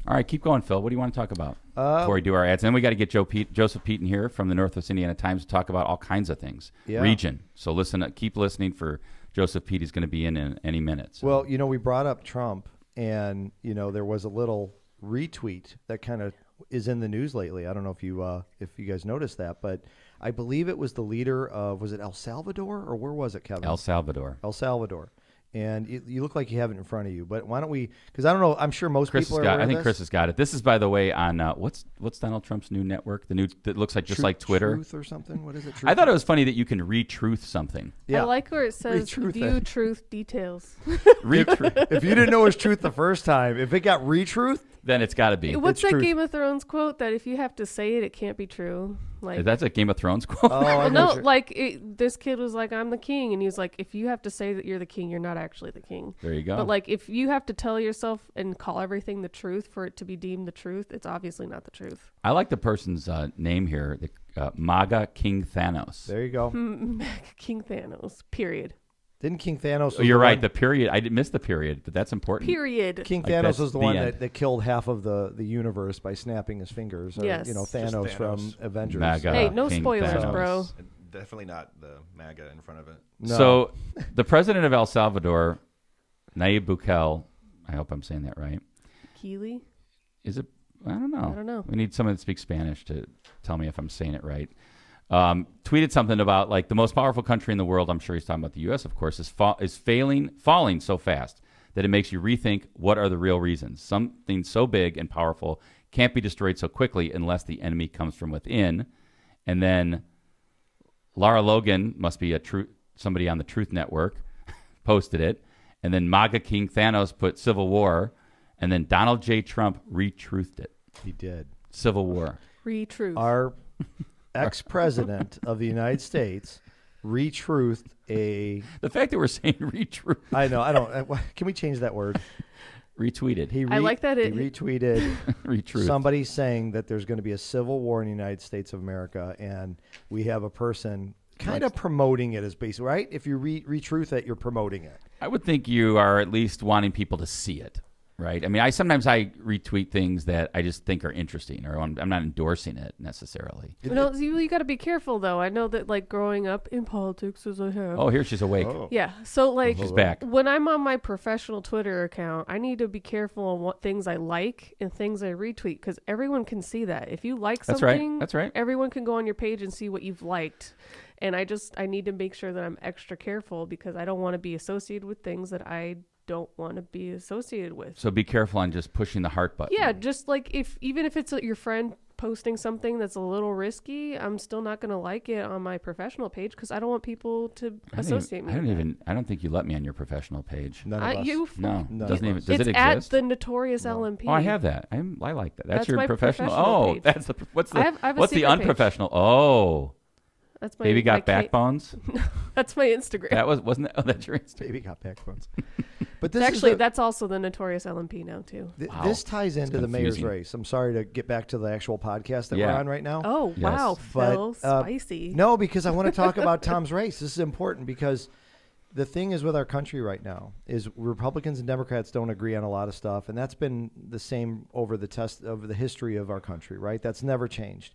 All right, keep going, Phil. What do you want to talk about before we do our ads? And then we got to get Joseph Pete in here from the Northwest Indiana Times to talk about all kinds of things. Yeah. Region. So keep listening for Joseph Pete. He's going to be in any minute. So. Well, we brought up Trump, and there was a little retweet that kind of is in the news lately. I don't know if you guys noticed that, but I believe it was the leader of, was it El Salvador or where was it, Kevin? El Salvador. El Salvador. And you look like you have it in front of you, but why don't we? Because I don't know. I'm sure most Chris people has are got. aware I of think this. Chris has got it. This is, by the way, on what's Donald Trump's new network? The new that looks like just like Twitter. Truth or something. What is it? I thought it was funny that you can retruth something. Yeah. I like where it says Retruth view it. truth details. Retruth. If you didn't know it was truth the first time, if it got retruth, Then it's got to be. What's It's that truth. Game of Thrones quote that if you have to say it, it can't be true? Like, That's a Game of Thrones quote. oh, I well, know. no, like this kid was like, "I'm the king," and he was like, "If you have to say that you're the king, you're not actually the king." There you go. But like, if you have to tell yourself and call everything the truth for it to be deemed the truth, it's obviously not the truth. I like the person's name here, the MAGA King Thanos. There you go. King Thanos. Period. Didn't King Thanos? Oh, you're right. The period. I did miss the period, but that's important. Period. King Like, Thanos that's was the the one end. that killed half of the universe by snapping his fingers. Or, Yes. Thanos, Just from Thanos. Avengers. MAGA. Hey, no King spoilers, Thanos. bro. Definitely not the MAGA in front of it. No. So, the president of El Salvador, Nayib Bukele, I hope I'm saying that right. Keely? Is it? I don't know. I don't know. We need someone that speaks Spanish to tell me if I'm saying it right. Tweeted something about like the most powerful country in the world. I'm sure he's talking about the U.S. Of course, is falling so fast that it makes you rethink what are the real reasons. Something so big and powerful can't be destroyed so quickly unless the enemy comes from within. And then Lara Logan must be somebody on the Truth Network posted it, and then MAGA King Thanos put Civil War, and then Donald J. Trump retruthed it. He did. Civil War. Retruth. Our ex-president of the United States retruthed a. The fact that we're saying retruth. I know. I don't. Can we change that word? Retweeted. I like that He it- retweeted Retruth. somebody saying that there's going to be a civil war in the United States of America, and we have a person kind of promoting it as basically right. If you retruth it, you're promoting it. I would think you are at least wanting people to see it, right? I mean, sometimes I retweet things that I just think are interesting, or I'm not endorsing it necessarily. No, you got to be careful, though. I know that, like, growing up in politics as I have. Oh, here she's awake. Yeah, so, like, She's back. when I'm on my professional Twitter account, I need to be careful on what things I like and things I retweet, because everyone can see that. If you like That's right. something, That's right. everyone can go on your page and see what you've liked. And I need to make sure that I'm extra careful because I don't want to be associated with things that I don't want to be associated with. So be careful on just pushing the heart button. Yeah, just like even if it's your friend posting something that's a little risky, I'm still not going to like it on my professional page because I don't want people to associate me. I don't think you let me on your professional page. None of us. No, None doesn't of even. us. Does It's it at exist? the Notorious LMP. Oh, I have that. I like that. That's your my professional. professional page. That's what's the I have a what's the secret page. unprofessional? Oh, That's my baby got my backbones. That's my Instagram. That wasn't that. Oh, that's your Instagram. Baby got backbones. But this Actually, is that's also the Notorious LMP now too. Wow. This ties into the mayor's confusing. race. I'm sorry to get back to the actual podcast that Yeah. we're on right now. Oh Yes. wow, But, Phil, spicy. No, because I want to talk about Tom's race. This is important because the thing is with our country right now is Republicans and Democrats don't agree on a lot of stuff, and that's been the same over the history of our country, right? That's never changed.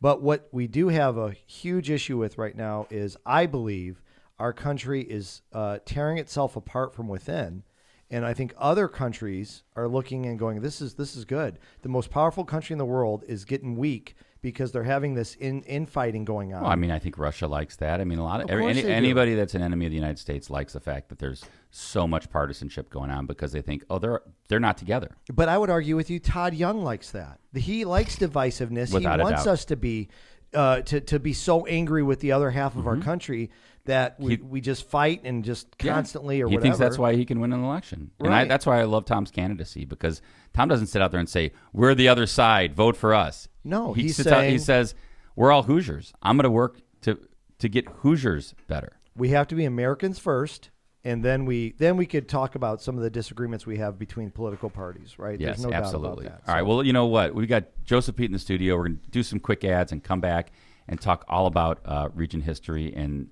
But what we do have a huge issue with right now is I believe our country is tearing itself apart from within. And I think other countries are looking and going, this is good. The most powerful country in the world is getting weak because they're having this infighting going on. Well, I mean, I think Russia likes that. I mean, Of course they do. anybody that's an enemy of the United States likes the fact that there's so much partisanship going on because they think, oh, they're not together. But I would argue with you, Todd Young likes that. He likes divisiveness. Without he a wants doubt. us to be to be so angry with the other half of our country that we just fight and just constantly or he whatever. thinks that's why he can win an election. Right. And that's why I love Tom's candidacy because Tom doesn't sit out there and say, we're the other side, vote for us. No, he he's sits out, he saying- says, we're all Hoosiers. I'm going to work to get Hoosiers better. We have to be Americans first, and then we could talk about some of the disagreements we have between political parties, right? Yes, There's no absolutely. doubt about that. All right. Well, you know what? We got Joseph Pete in the studio. We're going to do some quick ads and come back and talk all about region history and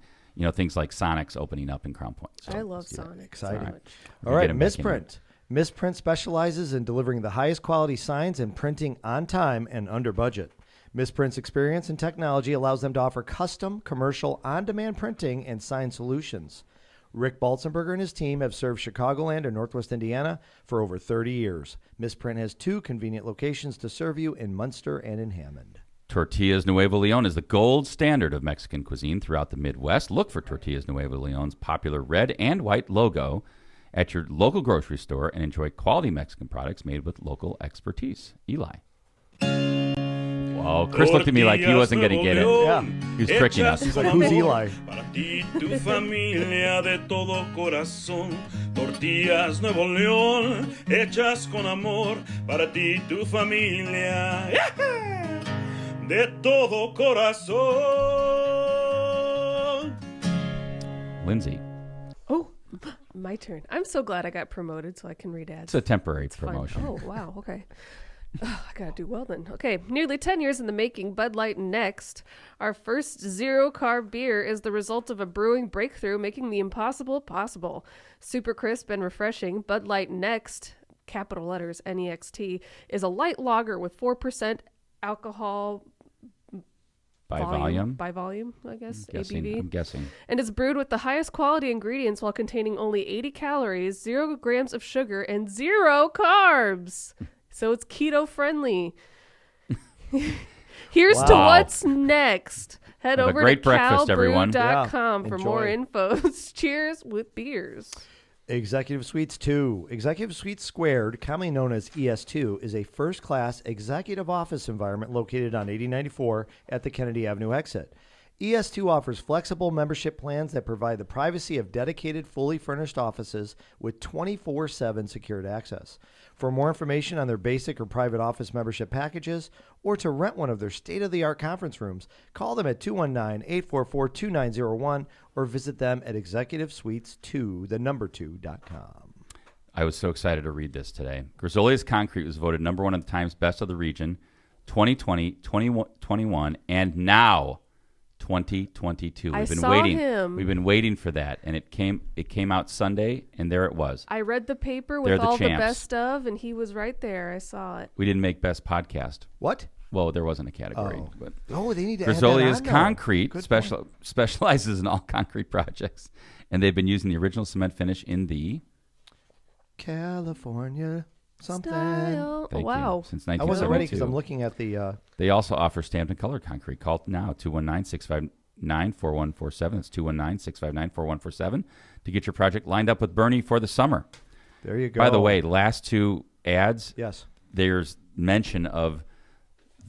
things like Sonic's opening up in Crown Point. So I love let's do that. Sonic. Exciting. So much. All Get right, him back in Misprint. Misprint specializes in delivering the highest quality signs and printing on time and under budget. Misprint's experience and technology allows them to offer custom, commercial, on-demand printing and sign solutions. Rick Balzenberger and his team have served Chicagoland and Northwest Indiana for over 30 years. Misprint has 2 convenient locations to serve you in Munster and in Hammond. Tortillas Nuevo Leon is the gold standard of Mexican cuisine throughout the Midwest. Look for Tortillas Nuevo Leon's popular red and white logo at your local grocery store and enjoy quality Mexican products made with local expertise. Eli. Wow, Chris looked at me like he wasn't going to get it. Yeah. He was tricking us. He's like, who's Eli? Para ti, tu familia de todo corazón. Tortillas Nuevo León, hechas con amor. Para ti, tu familia. De todo corazón. Lindsay, Oh, my turn. I'm so glad I got promoted so I can read ads. it's a temporary It's fun. promotion. Oh, wow. Okay. I gotta do well then. Okay, nearly 10 years in the making, Bud Light Next, our first zero-carb beer, is the result of a brewing breakthrough making the impossible possible. Super crisp and refreshing, Bud Light Next, capital letters NEXT, is a light lager with 4% alcohol By volume? By volume, I guess, I'm guessing. And it's brewed with the highest quality ingredients while containing only 80 calories, 0 grams of sugar, and 0 carbs. So it's keto friendly. Here's to what's next. Head Have a over great to breakfast, everyone. calbrew.com Yeah, for more enjoy. info. Cheers with beers. Executive Suites 2. Executive Suites Squared, commonly known as ES2, is a first-class executive office environment located on 8094 at the Kennedy Avenue exit. ES2 offers flexible membership plans that provide the privacy of dedicated, fully furnished offices with 24/7 secured access. For more information on their basic or private office membership packages or to rent one of their state-of-the-art conference rooms, call them at 219-844-2901 or visit them at executivesuites2.com. I was so excited to read this today. Grizzolia's Concrete was voted number 1 of the Times Best of the Region 2020, 2021, and now 2022. I We've been saw waiting. him. We've been waiting for that, and it came out Sunday, and there it was. I read the paper They're with the all the champs. best of, and he was right there. I saw it. We didn't make Best Podcast. What? Well, there wasn't a category. Oh. But Oh, they need to add that Grizzolia's on now. Concrete Good specializes in all concrete projects, and they've been using the original cement finish in the California something. Style. Thank Wow. you, since I wasn't ready because 1972. I'm looking at the... They also offer stamped and colored concrete. Call now, 219-659-4147. That's 219-659-4147 to get your project lined up with Bernie for the summer. There you go. By the way, last two ads, Yes. there's mention of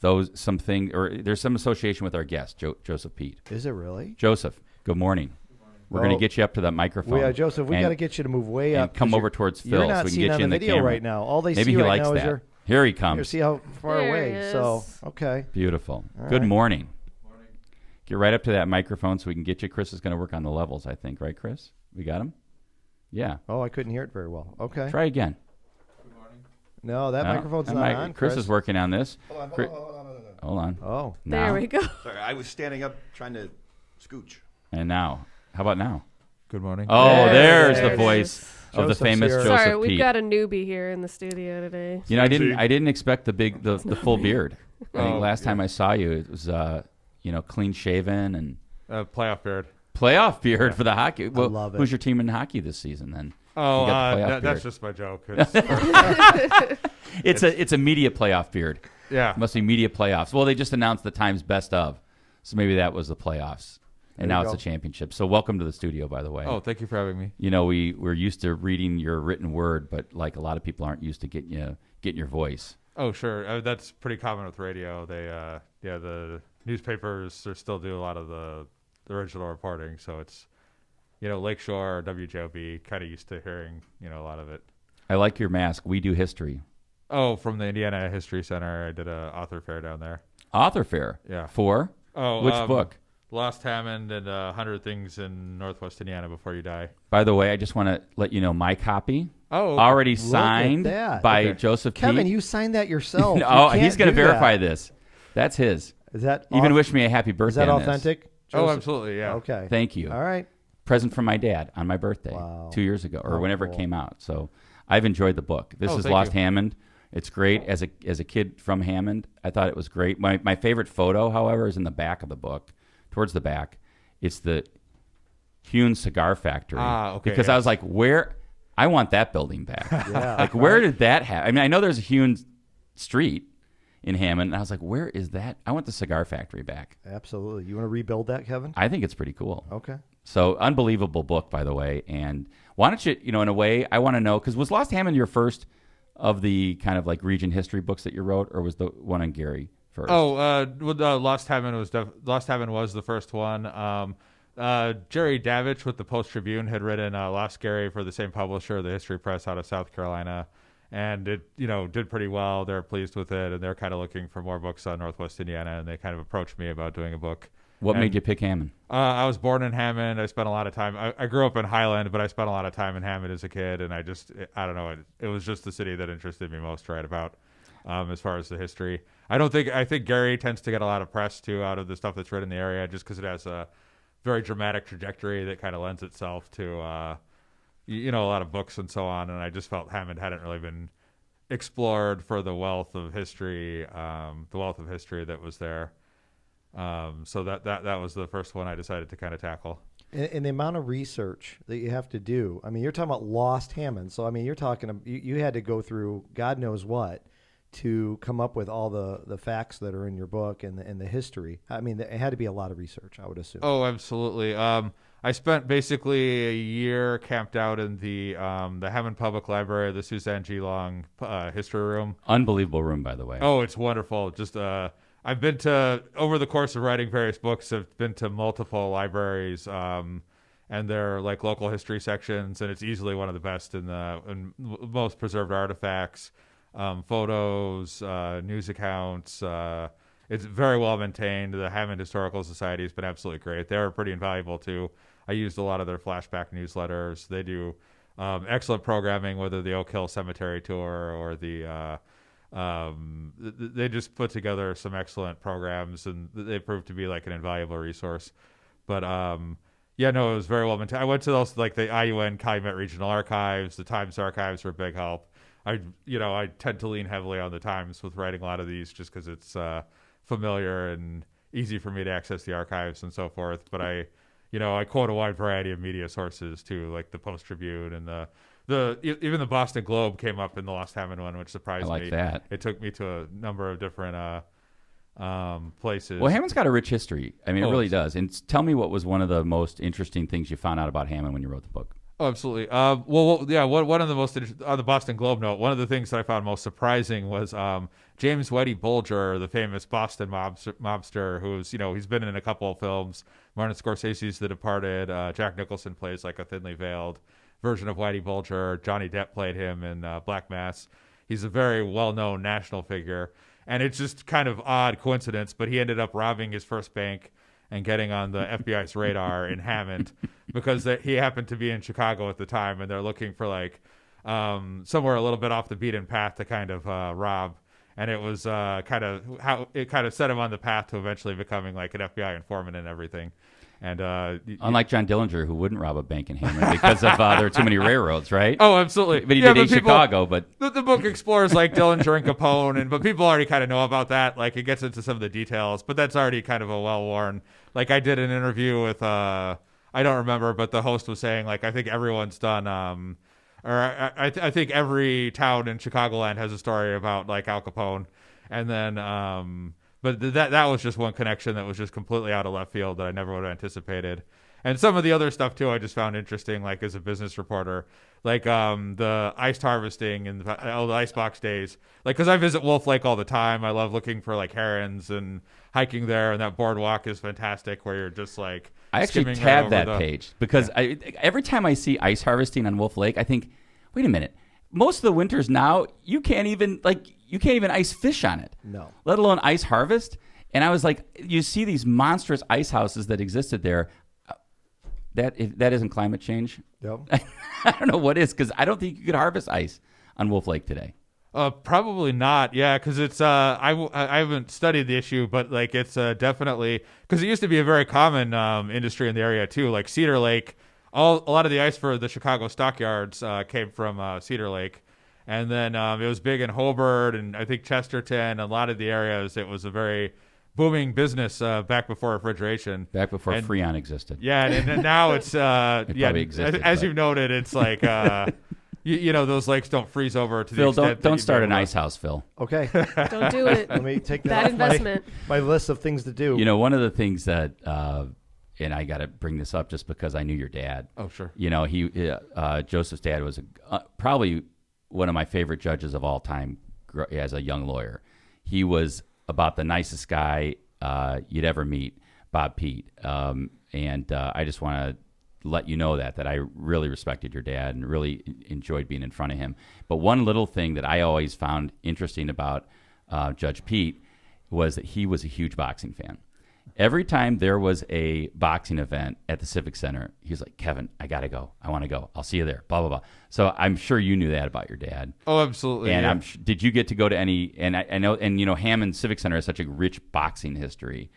those something, or there's some association with our guest, Joseph Pete. Is it really? Joseph, good morning. We're going to get you up to that microphone. Well, yeah, Joseph, we and- got to get you to move way and up. come 'cause over you're- towards you're Phil not so we can seen get on you in the video camera right now. All they Maybe see he right likes now is that. your... Here he Here, comes. see how far There away. he So, is. okay. Beautiful. All Good right. morning. Get right up to that microphone so we can get you. Chris is going to work on the levels, I think. Right, Chris? We got him? Yeah. Oh, I couldn't hear it very well. Okay. Try again. No, that No, microphone's that not mic- on, Chris Chris. is working on this. Hold on. Hold on. Oh. Now. There we go. Sorry, I was standing up trying to scooch. And now. How about now? Good morning. Oh, There there's it the is. voice of the Joseph's famous here. Joseph Sorry, we've Pete. got a newbie here in the studio today. You know, I didn't expect the full beard. I think Oh, last time I saw you, it was clean shaven and Playoff beard. playoff beard for the hockey. Well, love it. who's your team in hockey this season then? Oh, You got the playoff that's beard. just my joke. It's a media playoff beard. Yeah. Must be media playoffs. Well, they just announced the Times Best of, so maybe that was the playoffs, and There now you it's go. the championship. So welcome to the studio, by the way. Oh, thank you for having me. You know, we're used to reading your written word, but like a lot of people aren't used to getting your voice. Oh, sure. That's pretty common with radio. They, the newspapers are still do a lot of the original reporting, so it's, Lakeshore or WJOB, kind of used to hearing, a lot of it. I like your mask. We do history. Oh, from the Indiana History Center, I did a author fair down there. Author fair. Yeah. For? Oh, Which book? Lost Hammond and 100 Things in Northwest Indiana Before You Die. By the way, I just want to let you know my copy Oh, already Look at signed that. by Okay. Joseph Kevin, Pete. you signed that yourself. Oh, You he's can't going to do verify that. this. That's his. Is that Even auth- wish me a happy birthday. Is that on this. authentic? Oh, Joseph? absolutely, yeah. Okay. Thank you. All right. Present from my dad on my birthday Wow. 2 years ago, or Oh, whenever it cool. came out. So I've enjoyed the book. This Oh, is thank Lost you. Hammond. It's great. As a kid from Hammond, I thought it was great. My favorite photo, however, is in the back of the book, towards the back. It's the Hewn Cigar Factory. Ah, okay, Because I yes. was like, where? I want that building back. Yeah. Like, where did that happen? I mean, I know there's a Hewn Street in Hammond, and I was like, where is that? I want the cigar factory back. Absolutely. You want to rebuild that, Kevin? I think it's pretty cool. Okay. So, unbelievable book, by the way. And why don't you, in a way, I want to know, because was Lost Hammond your first of the kind of like region history books that you wrote, or was the one on Gary first? Oh, Lost Hammond was the first one. Jerry Davich with the Post Tribune had written Lost Gary for the same publisher, the History Press out of South Carolina, and it did pretty well. They're pleased with it, and they're kind of looking for more books on Northwest Indiana, and they kind of approached me about doing a book. What And, made you pick Hammond? I was born in Hammond. I spent a lot of time. I grew up in Highland, but I spent a lot of time in Hammond as a kid, and I don't know. It was just the city that interested me most to write about. as far as the history. I think Gary tends to get a lot of press too out of the stuff that's written in the area, just because it has a very dramatic trajectory that kind of lends itself to a lot of books and so on. And I just felt Hammond hadn't really been explored for the wealth of history that was there. So that was the first one I decided to kind of tackle. And the amount of research that you have to do. I mean, you're talking about lost Hammond. So, I mean, you're talking, you had to go through God knows what to come up with all the facts that are in your book and the history. I mean, it had to be a lot of research, I would assume. Oh, absolutely. I spent basically a year camped out in the Hammond Public Library, the Suzanne G. Long history room. Unbelievable room, by the way. Oh, it's wonderful. Just I've been to, over the course of writing various books, I've been to multiple libraries, and they're like local history sections, and it's easily one of the best and most preserved artifacts, photos, news accounts. It's very well maintained. The Hammond Historical Society has been absolutely great. They're pretty invaluable too. I used a lot of their flashback newsletters. They do excellent programming, whether the Oak Hill Cemetery tour or they just put together some excellent programs, and they proved to be like an invaluable resource. But it was very well maintained. I went to those, like the IUN Calumet Regional Archives, the Times Archives were a big help. I tend to lean heavily on the Times with writing a lot of these, just because it's familiar and easy for me to access the archives and so forth. But I quote a wide variety of media sources too, like the Post Tribune and even the Boston Globe came up in the Lost Hammond one, which surprised me. I like that. It took me to a number of different places. Well, Hammond's got a rich history. I mean, it really does. And tell me what was one of the most interesting things you found out about Hammond when you wrote the book. Oh, absolutely. One of the most on the Boston Globe note, one of the things that I found most surprising was James Whitey Bulger, the famous Boston mobster, who's he's been in a couple of films. Martin Scorsese's The Departed. Jack Nicholson plays like a thinly veiled version of Whitey Bulger. Johnny Depp played him in Black Mass. He's a very well-known national figure, and it's just kind of odd coincidence, but he ended up robbing his first bank and getting on the FBI's radar in Hammond because he happened to be in Chicago at the time, and they're looking for like somewhere a little bit off the beaten path to kind of rob. And it was kind of set him on the path to eventually becoming like an FBI informant and everything. And unlike John Dillinger, who wouldn't rob a bank in Hammond because of there are too many railroads, right? Oh, absolutely. But he did in Chicago. But the book explores like Dillinger and Capone, but people already kind of know about that. Like it gets into some of the details, but that's already kind of a well-worn. Like I did an interview with I don't remember, but the host was saying like I think everyone's done. I think every town in Chicagoland has a story about like Al Capone, and then. But that was just one connection that was just completely out of left field that I never would have anticipated. And some of the other stuff too, I just found interesting, like as a business reporter, like the ice harvesting and the icebox days. Like, because I visit Wolf Lake all the time. I love looking for like herons and hiking there, and that boardwalk is fantastic where you're just like I actually tabbed that page because every time I see ice harvesting on Wolf Lake, I think, wait a minute. Most of the winters now, you can't even ice fish on it. No. Let alone ice harvest. And I was like, you see these monstrous ice houses that existed there. That isn't climate change. Yep. I don't know what is, because I don't think you could harvest ice on Wolf Lake today. Probably not. Yeah, because it's I haven't studied the issue, but like it's definitely, because it used to be a very common industry in the area too. Like Cedar Lake. A lot of the ice for the Chicago stockyards came from Cedar Lake, and then it was big in Hobart and I think Chesterton. A lot of the areas, it was a very booming business back before refrigeration, back before Freon existed. Yeah, and now it's probably existed, as you've noted, it's like those lakes don't freeze over to Phil, the extent don't start an ice house, Phil. Okay, don't do it. Let me take that bad off investment. My list of things to do. One of the things that. And I got to bring this up just because I knew your dad. Oh, sure. Joseph's dad was probably one of my favorite judges of all time as a young lawyer. He was about the nicest guy you'd ever meet, Bob Pete. And I just want to let you know that I really respected your dad and really enjoyed being in front of him. But one little thing that I always found interesting about Judge Pete was that he was a huge boxing fan. Every time there was a boxing event at the Civic Center, he was like, Kevin, I got to go. I want to go. I'll see you there, blah, blah, blah. So I'm sure you knew that about your dad. Oh, absolutely. And did you get to go to any, and I know, and Hammond Civic Center has such a rich boxing history.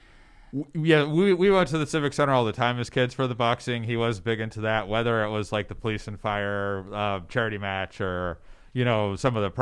Yeah, we went to the Civic Center all the time as kids for the boxing. He was big into that, whether it was like the police and fire charity match or, some of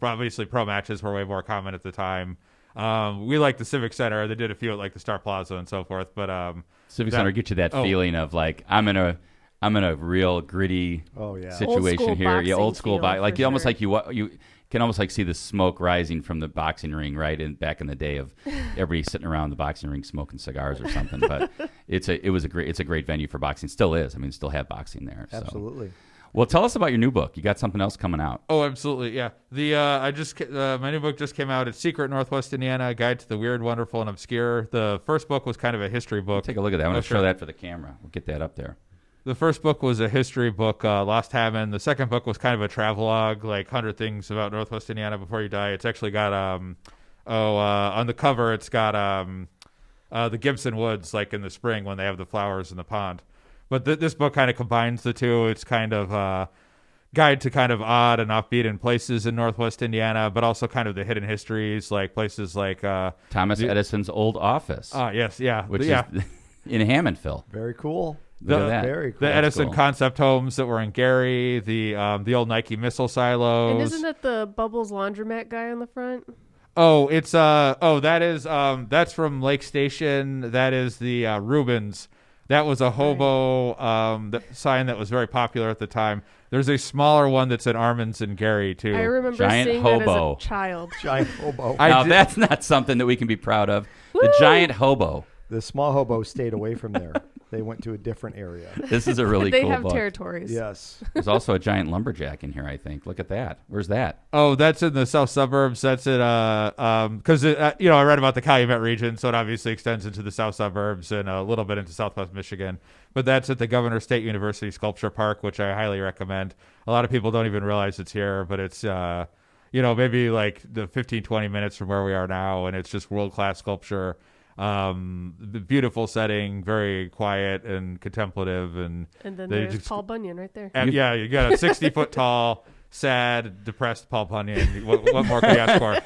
obviously pro matches were way more common at the time. We liked the Civic Center. They did a few at like the Star Plaza and so forth. But Civic Center get you that feeling of like I'm in a real gritty situation here. Yeah, old school boxing. Like almost like you can almost like see the smoke rising from the boxing ring, right? And back in the day of everybody sitting around the boxing ring smoking cigars or something. But it's a great venue for boxing. Still is. I mean, still have boxing there. Absolutely. So. Well, tell us about your new book. You got something else coming out. Oh, absolutely, yeah. My new book just came out. It's Secret Northwest Indiana: A Guide to the Weird, Wonderful, and Obscure. The first book was kind of a history book. Take a look at that. I'm going to show that for the camera. We'll get that up there. The first book was a history book, Lost Hammond. The second book was kind of a travelogue, like 100 Things About Northwest Indiana Before You Die. It's actually got, on the cover, it's got the Gibson Woods, like in the spring when they have the flowers in the pond. But this book kind of combines the two. It's kind of a guide to kind of odd and offbeat places in Northwest Indiana, but also kind of the hidden histories, like places like Thomas Edison's old office. Yes, yeah. Which is in Hammondville. Very cool. Look at that. Very cool. The Edison concept homes that were in Gary, the old Nike missile silos. And isn't that the Bubbles laundromat guy on the front? Oh, it's that's from Lake Station. That is the Rubens. That was a hobo sign that was very popular at the time. There's a smaller one that's at Armin's in Gary, too. I remember seeing that as a child. Giant hobo. Now, that's not something that we can be proud of. Woo! The giant hobo. The small hobo stayed away from there. They went to a different area. This is a really cool book. They have territories. Yes. There's also a giant lumberjack in here, I think. Look at that. Where's that? Oh, that's in the south suburbs. That's at because I read about the Calumet region, so it obviously extends into the south suburbs and a little bit into southwest Michigan. But that's at the Governor State University Sculpture Park, which I highly recommend. A lot of people don't even realize it's here, but it's maybe like the 15-20 minutes from where we are now, and it's just world-class sculpture. The beautiful setting, very quiet and contemplative, and then there's Paul Bunyan right there. And yeah, you got a 60-foot tall, sad, depressed Paul Bunyan. What more can you ask for?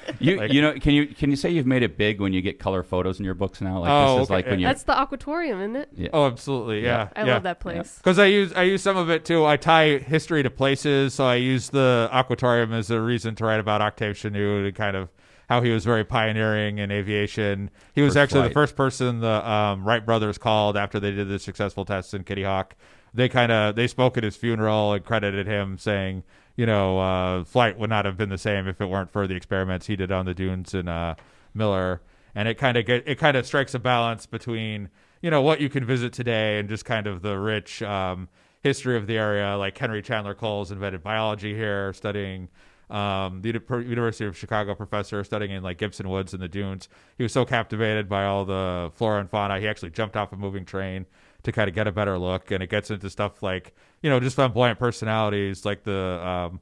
Can you say you've made it big when you get color photos in your books now? Like this is like when you. That's the Aquatorium, isn't it? Yeah. Oh, absolutely, yeah. I love that place. Because I use some of it too. I tie history to places, so I use the Aquatorium as a reason to write about Octave Chanute and kind of how he was very pioneering in aviation. He was actually the first person the Wright brothers called after they did the successful tests in Kitty Hawk. They spoke at his funeral and credited him, saying, flight would not have been the same if it weren't for the experiments he did on the dunes in Miller. And it kind of strikes a balance between what you can visit today and just kind of the rich history of the area. Like Henry Chandler Coles invented biology here, studying. The University of Chicago professor studying in like Gibson Woods and the dunes. He was so captivated by all the flora and fauna, he actually jumped off a moving train to kind of get a better look. And it gets into stuff like, just flamboyant personalities like the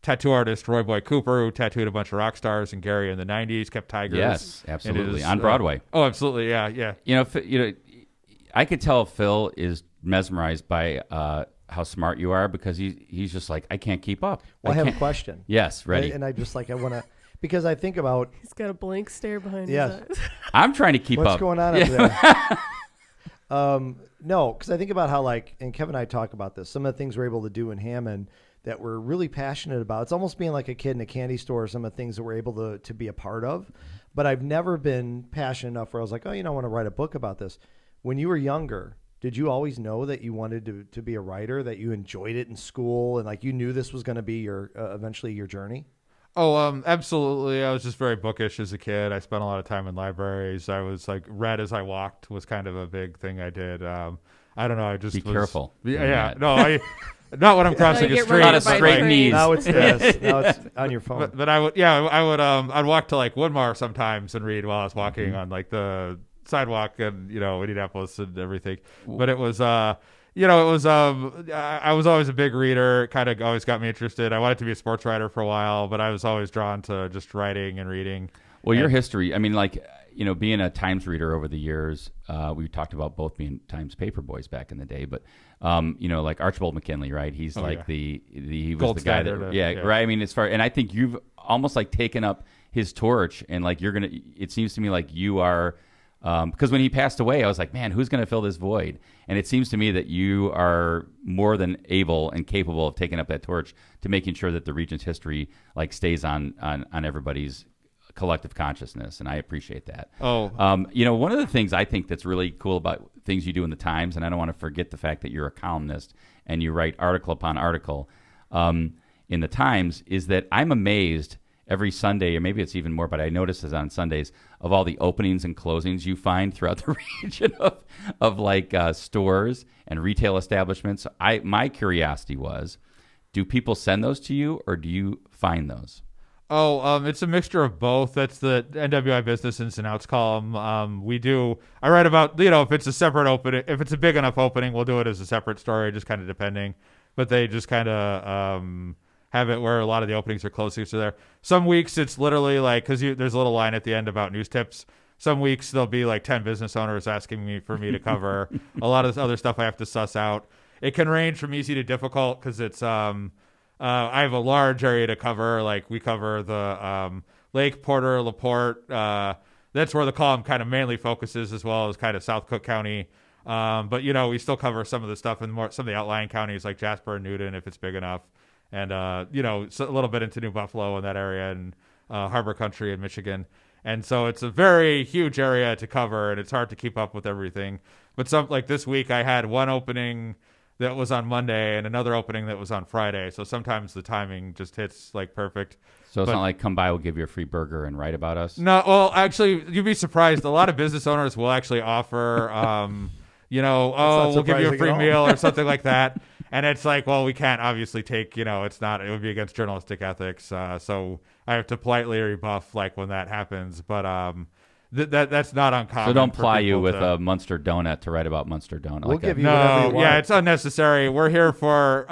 tattoo artist Roy Boy Cooper, who tattooed a bunch of rock stars in Gary in the 90s, kept tigers. Yes, absolutely. On Broadway. Oh, absolutely. Yeah. I could tell Phil is mesmerized by how smart you are, because he's just like, I can't keep up. Well, I have a question. Yes, ready. And I just I want to, because I think about. He's got a blank stare behind his eyes. I'm trying to keep up. What's going on up there? No, because I think about how and Kevin and I talk about this, some of the things we're able to do in Hammond that we're really passionate about. It's almost being like a kid in a candy store, some of the things that we're able to be a part of. But I've never been passionate enough where I was like, I want to write a book about this. When you were younger, did you always know that you wanted to be a writer, that you enjoyed it in school, and you knew this was going to be your eventually your journey? Oh, absolutely. I was just very bookish as a kid. I spent a lot of time in libraries. I was read as I walked was kind of a big thing I did. I don't know. I just be careful. Yeah. No, not when I'm crossing a street. Not a straight knees. Now it's this. Now it's on your phone. But I would. I'd walk to Woodmar sometimes and read while I was walking on the sidewalk in Indianapolis and everything. But it was I was always a big reader. Kind of always got me interested. I wanted to be a sports writer for a while, but I was always drawn to just writing and reading. Well, your history, being a Times reader over the years, we talked about both being Times paper boys back in the day, but like Archibald McKinley, right? He's he was Gold the guy standard, that, right? I mean, and I think you've almost like taken up his torch, and like it seems to me like you are, because when he passed away, I was like, man, who's going to fill this void? And it seems to me that you are more than able and capable of taking up that torch to making sure that the region's history like stays on everybody's collective consciousness, and I appreciate that. One of the things I think that's really cool about things you do in the Times, and I don't want to forget the fact that you're a columnist and you write article upon article in the Times, is that I'm amazed every Sunday, or maybe it's even more, but I notice it on Sundays, of all the openings and closings you find throughout the region of like stores and retail establishments. My curiosity was, do people send those to you, or do you find those? It's a mixture of both. That's the NWI Business Ins and Outs column. I write about, if it's a separate opening, if it's a big enough opening, we'll do it as a separate story, just kind of depending. But they just kind of have it where a lot of the openings or closings are there. Some weeks it's literally like, because there's a little line at the end about news tips. Some weeks there'll be like 10 business owners asking me for me to cover. A lot of this other stuff I have to suss out. It can range from easy to difficult because it's I have a large area to cover. Like we cover the Lake, Porter, LaPorte. That's where the column kind of mainly focuses, as well as kind of South Cook County. But we still cover some of the stuff in some of the outlying counties like Jasper and Newton if it's big enough, and so a little bit into New Buffalo in that area, and Harbor Country in Michigan. And so it's a very huge area to cover, and it's hard to keep up with everything. But like this week, I had one opening that was on Monday and another opening that was on Friday. So sometimes the timing just hits like perfect. So it's not like come by, we'll give you a free burger and write about us? No, well, actually, you'd be surprised. A lot of business owners will actually offer, we'll give you a free meal or something like that. And it's like, well, we can't obviously take, it would be against journalistic ethics. So I have to politely rebuff like when that happens. But that's not uncommon. So don't ply you with a Munster donut to write about Munster donut. We'll give you whatever you want. Yeah, it's unnecessary. We're here for,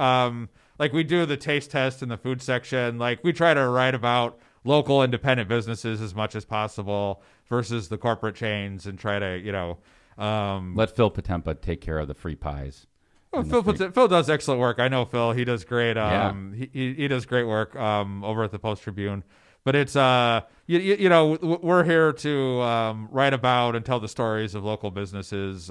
like we do the taste test in the food section. Like we try to write about local independent businesses as much as possible versus the corporate chains, and try to, let Phil Potempa take care of the free pies. Well, Phil does excellent work. I know Phil. He does great. He does great work over at the Post Tribune. But it's we're here to write about and tell the stories of local businesses.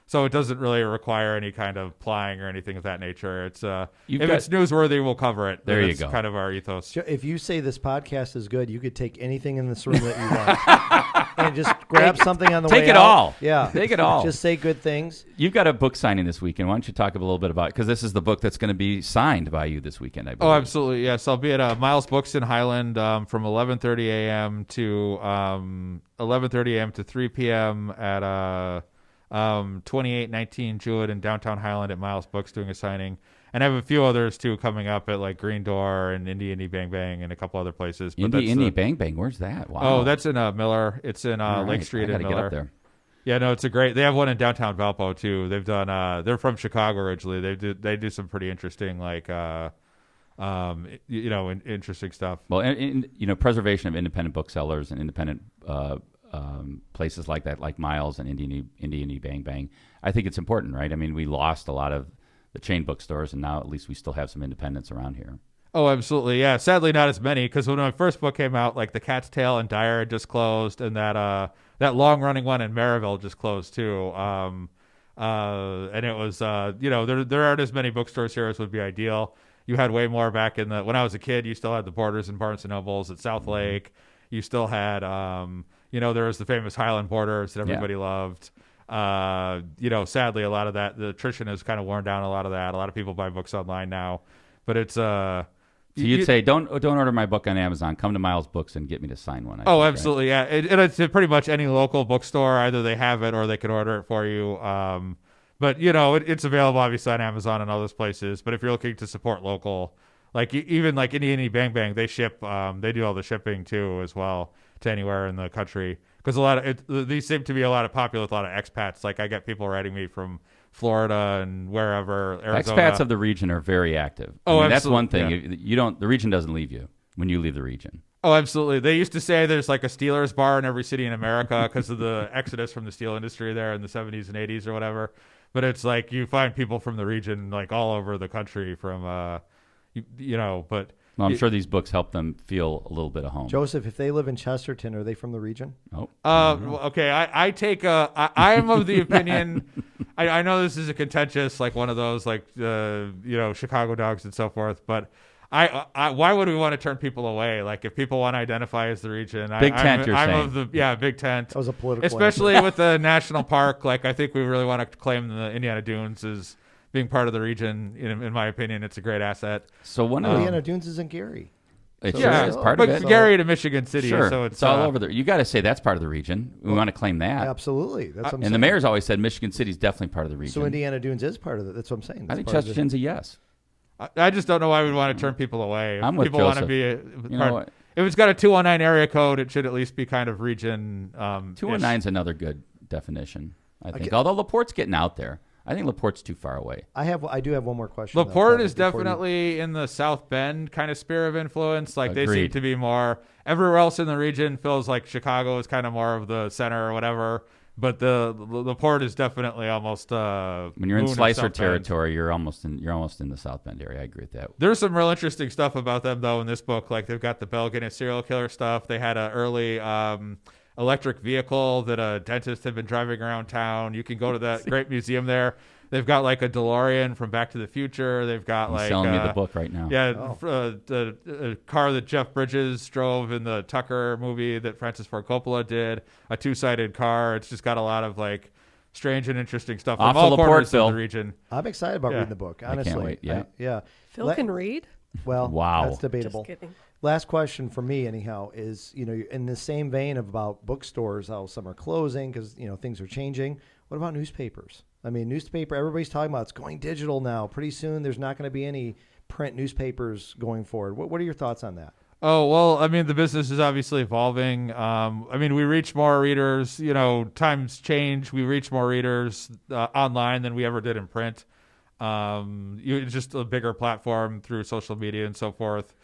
So it doesn't really require any kind of plying or anything of that nature. It's it's newsworthy, we'll cover it. There you That's go. Kind of our ethos. If you say this podcast is good, you could take anything in this room that you want and just grab something on the way out. Take it all. Yeah. Take it all. Just say good things. You've got a book signing this weekend. Why don't you talk a little bit about it? Because this is the book that's going to be signed by you this weekend, I believe. Oh, absolutely. Yes. I'll be at Miles Books in Highland from 11:30 a.m. to 11:30 a.m. to 3 p.m. at 2819 Jewett in downtown Highland at Miles Books doing a signing. And I have a few others too coming up at like Green Door and Indie Bang Bang and a couple other places. But Indie Bang Bang, where's that? Wow. Oh, that's in Miller. It's in Lake Street in Miller. Get up there. Yeah, no, it's a great. They have one in downtown Valpo too. They've done. They're from Chicago originally. They do some pretty interesting interesting stuff. Well, preservation of independent booksellers and independent places like that, like Miles and Indie Bang Bang. I think it's important, right? I mean, we lost a lot of the chain bookstores, and now at least we still have some independents around here. Oh, absolutely, yeah. Sadly, not as many, because when my first book came out, like the Cat's Tail and Dyer had just closed, and that long-running one in Maryville just closed too. And it was, there aren't as many bookstores here as would be ideal. You had way more back when I was a kid. You still had the Borders and Barnes and Nobles at South Lake. You still had, there was the famous Highland Borders that everybody loved. Sadly, a lot of that, the attrition has kind of worn down a lot of that. A lot of people buy books online now, but it's So you'd say, don't order my book on Amazon. Come to Miles Books and get me to sign one. Absolutely, right? Yeah. It's pretty much any local bookstore. Either they have it or they can order it for you. But it's available obviously on Amazon and all those places. But if you're looking to support local, like even like Indie Bang Bang, they ship. They do all the shipping too as well to anywhere in the country. Because these seem to be popular with a lot of expats. Like I get people writing me from Florida and wherever, Arizona. Expats of the region are very active. That's one thing. Yeah. The region doesn't leave you when you leave the region. Oh, absolutely. They used to say there's like a Steelers bar in every city in America because of the exodus from the steel industry there in the 70s and 80s or whatever. But it's like you find people from the region like all over the country from, but. Well, I'm sure these books help them feel a little bit of home. Joseph, if they live in Chesterton, are they from the region? Oh. Okay. I am of the opinion, I know this is a contentious, like one of those, like, Chicago dogs and so forth, but why would we want to turn people away? Like, if people want to identify as the region, Big Tent, you're saying. of the Big Tent. That was a political especially with the national park. Like, I think we really want to claim the Indiana Dunes as being part of the region. In my opinion, it's a great asset. So Indiana Dunes is in Gary. It So sure yeah, is part but of it. Gary to Michigan City, Sure. so it's all over there. You got to say that's part of the region. We want to claim that. Absolutely. That's what I'm saying. And the mayor's always said Michigan City's definitely part of the region. So Indiana Dunes is part of it. That's what I'm saying. I think Chesterton's a yes. I just don't know why we'd want to turn people away. If I'm with people want to Joseph. be You know what? If it's got a 219 area code, it should at least be kind of region. 219 is another good definition, I think. Although LaPorte's getting out there. I think LaPorte's too far away. I do have one more question. LaPorte is definitely in the South Bend kind of sphere of influence. Like, they seem to be more. Everywhere else in the region feels like Chicago is kind of more of the center or whatever. But the LaPorte is definitely almost. When you're in Slicer territory, you're almost in the South Bend area. I agree with that. There's some real interesting stuff about them though in this book. Like, they've got the Bell Guinness serial killer stuff. They had an early electric vehicle that a dentist had been driving around town. You can go to that great museum there. They've got like a DeLorean from Back to the Future. They've got He's selling me the book right now. Yeah, the car that Jeff Bridges drove in the Tucker movie that Francis Ford Coppola did. A two-sided car. It's just got a lot of like strange and interesting stuff from all corners of the region. I'm excited about reading the book. Honestly, I can't wait. Yeah, Phil can read. Well, wow, that's debatable. Just kidding. Last question for me, anyhow, is in the same vein of about bookstores, how some are closing because things are changing. What about newspapers? I mean, everybody's talking about it's going digital now. Pretty soon, there's not going to be any print newspapers going forward. What are your thoughts on that? Oh, well, I mean, the business is obviously evolving. I mean, we reach more readers. Times change. We reach more readers online than we ever did in print. It's just a bigger platform through social media and so forth.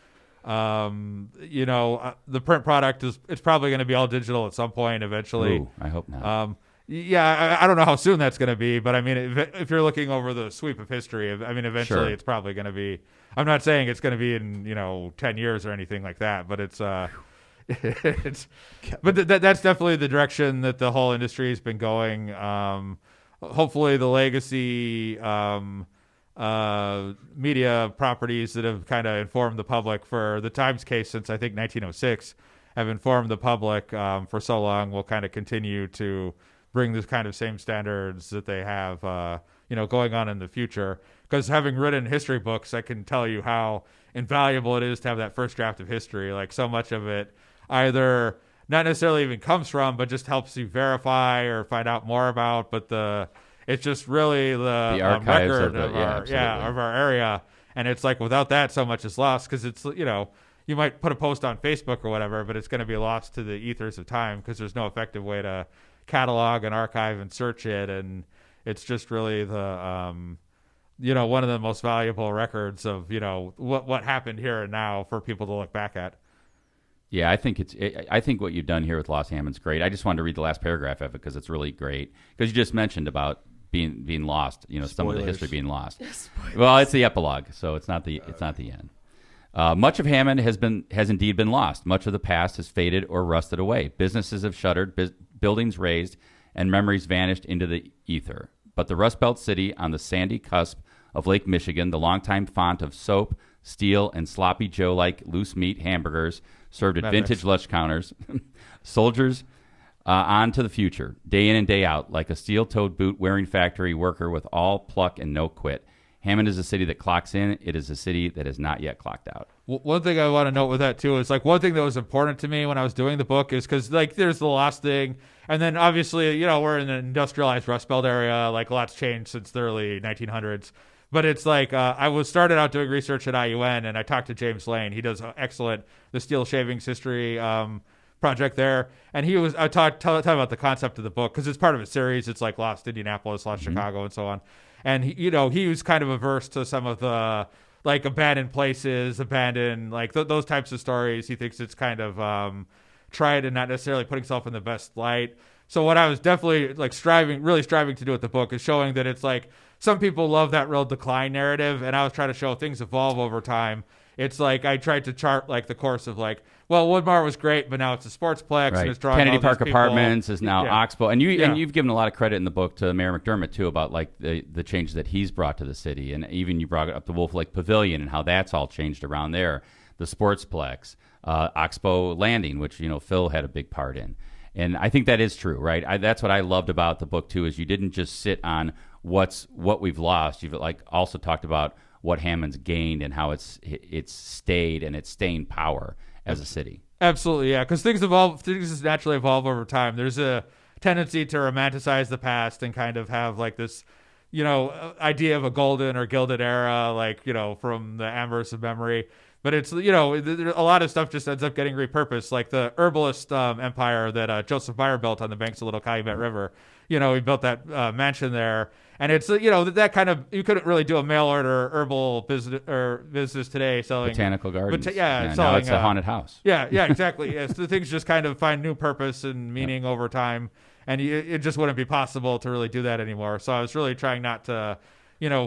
The print product it's probably going to be all digital at some point eventually. Ooh, I hope not. I don't know how soon that's going to be, but I mean, if you're looking over the sweep of history, I mean, eventually it's probably going to be. I'm not saying it's going to be in 10 years or anything like that, but it's that's definitely the direction that the whole industry has been going. Hopefully, the legacy media properties that have kind of informed the public for the Times case since I think 1906 have informed the public for so long will kind of continue to bring this kind of same standards that they have, going on in the future. Because having written history books, I can tell you how invaluable it is to have that first draft of history. Like, so much of it either not necessarily even comes from, but just helps you verify or find out more about. But it's just really the archives record of our area. And it's like, without that, so much is lost because it's, you might put a post on Facebook or whatever, but it's going to be lost to the ethers of time because there's no effective way to catalog and archive and search it. And it's just really the, one of the most valuable records of, what happened here and now for people to look back at. Yeah, I think what you've done here with Lost Hammond's great. I just wanted to read the last paragraph of it because it's really great. Because you just mentioned about being lost, some of the history being lost. Well, it's the epilogue, so it's not the end. Much of Hammond has indeed been lost. Much of the past has faded or rusted away. Businesses have shuttered, buildings razed, and memories vanished into the ether. But the Rust Belt city on the sandy cusp of Lake Michigan, the longtime font of soap, steel, and sloppy Joe-like loose meat hamburgers served at vintage lunch counters, soldiers on to the future, day in and day out, like a steel-toed boot-wearing factory worker with all pluck and no quit. Hammond is a city that clocks in. It is a city that has not yet clocked out. One thing I want to note with that, too, is like one thing that was important to me when I was doing the book is because like there's the lost thing. And then obviously, we're in an industrialized Rust Belt area. Like a lot's changed since the early 1900s. But it's like I started out doing research at IUN and I talked to James Lane. He does excellent the steel shavings history project there. And I talked about the concept of the book because it's part of a series. It's like Lost Indianapolis, Lost Chicago, and so on. And he was kind of averse to some of the like abandoned places, like those types of stories. He thinks it's kind of tried and not necessarily putting himself in the best light. So what I was definitely like really striving to do with the book is showing that it's like some people love that real decline narrative, and I was trying to show things evolve over time. It's like I tried to chart like the course of like, well, Woodmar was great, but now it's a sportsplex, and it's drawing Kennedy all Park these people. Apartments is now Oxbow, and you've given a lot of credit in the book to Mayor McDermott too about like the changes that he's brought to the city, and even you brought up the Wolf Lake Pavilion and how that's all changed around there, the sportsplex, Oxbow Landing, which Phil had a big part in. And I think that is true, right? That's what I loved about the book too, is you didn't just sit on what we've lost. You've like also talked about what Hammond's gained and how it's stayed and it's staying power as a city. Absolutely, yeah, because things naturally evolve over time. There's a tendency to romanticize the past and kind of have like this, idea of a golden or gilded era, like from the amberest of memory. But it's, a lot of stuff just ends up getting repurposed, like the herbalist empire that Joseph Meyer built on the banks of Little Calumet River. He built that mansion there. And it's, that kind of, you couldn't really do a mail order herbal business today selling. Botanical gardens. Selling, now it's a haunted house. Yeah, exactly. Yes, the things just kind of find new purpose and meaning over time. And it just wouldn't be possible to really do that anymore. So I was really trying not to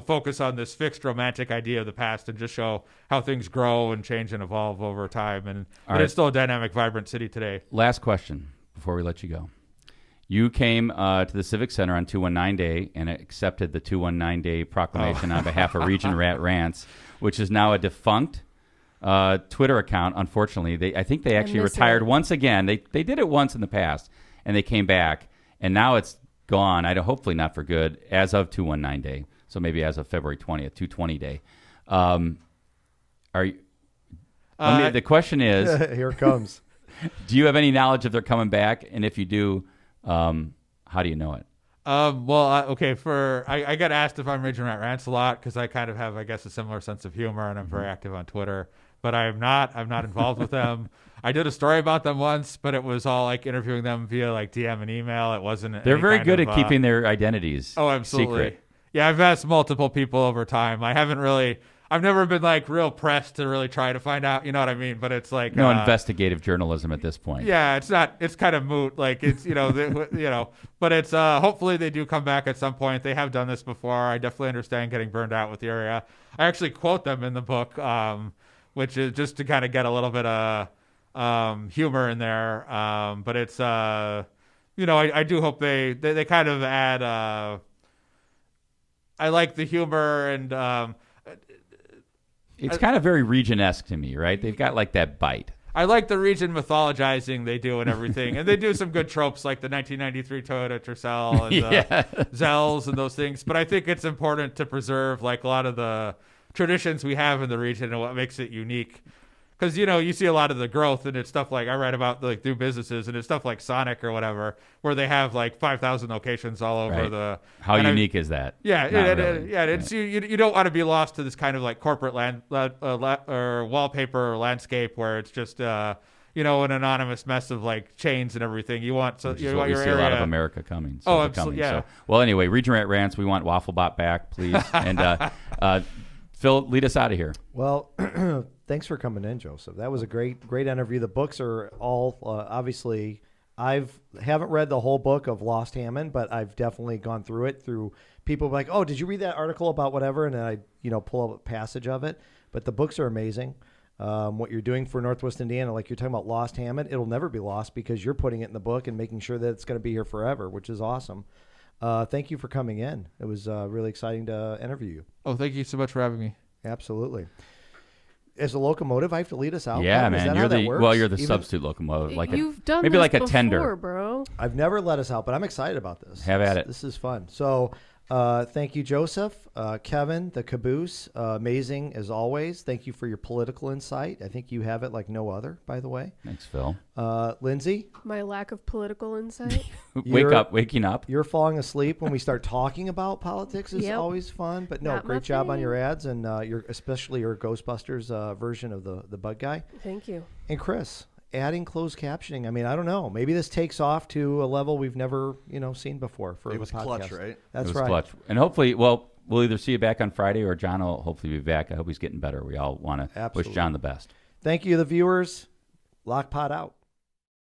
focus on this fixed romantic idea of the past and just show how things grow and change and evolve over time. But it's still a dynamic, vibrant city today. Last question before we let you go. You came to the Civic Center on 219 Day and accepted the 219 Day proclamation on behalf of Region Rat Rants, which is now a defunct Twitter account. Unfortunately, I think they actually retired once again. They did it once in the past, and they came back, and now it's gone. Hopefully not for good as of 219 Day. So maybe as of February 20th, 220 Day. Are you? The question is, here it comes. Do you have any knowledge if they're coming back? And if you do, how do you know it? I got asked if I'm Region Rat Rants a lot because I kind of have, I guess, a similar sense of humor, and I'm very active on Twitter. But I'm not involved with them. I did a story about them once, but it was all like interviewing them via like DM and email. It wasn't. They're very good at keeping their identities. Oh, absolutely. Secret. Yeah, I've asked multiple people over time. I've never been like real pressed to really try to find out, you know what I mean? But it's like no investigative journalism at this point. Yeah, it's kind of moot. Like it's, but it's, hopefully they do come back at some point. They have done this before. I definitely understand getting burned out with the area. I actually quote them in the book, which is just to kind of get a little bit of, humor in there. But it's, I do hope they kind of add, I like the humor and it's kind of very region-esque to me, right? They've got like that bite. I like the region mythologizing they do and everything. And they do some good tropes like the 1993 Toyota Tercel and Zells and those things. But I think it's important to preserve like a lot of the traditions we have in the region and what makes it unique. Because, you see a lot of the growth and it's stuff like I write about like new businesses and it's stuff like Sonic or whatever, where they have like 5,000 locations all over the. How unique is that? Yeah. It's you don't want to be lost to this kind of like corporate or wallpaper or landscape where it's just, an anonymous mess of like chains and everything. You want your see area. A lot of America coming. Absolutely. Yeah. So, well, anyway, Region Rat Rants, we want Wafflebot back, please. And Phil, lead us out of here. Well, thanks for coming in, Joseph. That was a great interview. The books are all obviously. Haven't read the whole book of Lost Hammond, but I've definitely gone through it. Through people like, oh, did you read that article about whatever? And then I pull up a passage of it. But the books are amazing. What you're doing for Northwest Indiana, like you're talking about Lost Hammond, it'll never be lost because you're putting it in the book and making sure that it's going to be here forever, which is awesome. Thank you for coming in. It was really exciting to interview you. Oh, thank you so much for having me. Absolutely. As a locomotive, I have to lead us out. Yeah, man. You're the Even, substitute locomotive. Like you've done maybe this like a before, tender, bro. I've never let us out, but I'm excited about this. Have at it. This is fun. So, thank you, Joseph, Kevin, the caboose. Amazing as always. Thank you for your political insight. I think you have it like no other. By the way. Thanks, Phil. Lindsay. My lack of political insight. Waking up. You're falling asleep when we start talking about politics is always fun. But no, Not great my job on thing. your ads and especially your Ghostbusters version of the bug guy. Thank you. And Chris, adding closed captioning. I mean, I don't know. Maybe this takes off to a level we've never seen before for It was a podcast. clutch, right? That's it was right. Clutch. And hopefully, well, we'll either see you back on Friday or John will hopefully be back. I hope he's getting better. We all want to wish John the best. Thank you, the viewers. Lockpod out.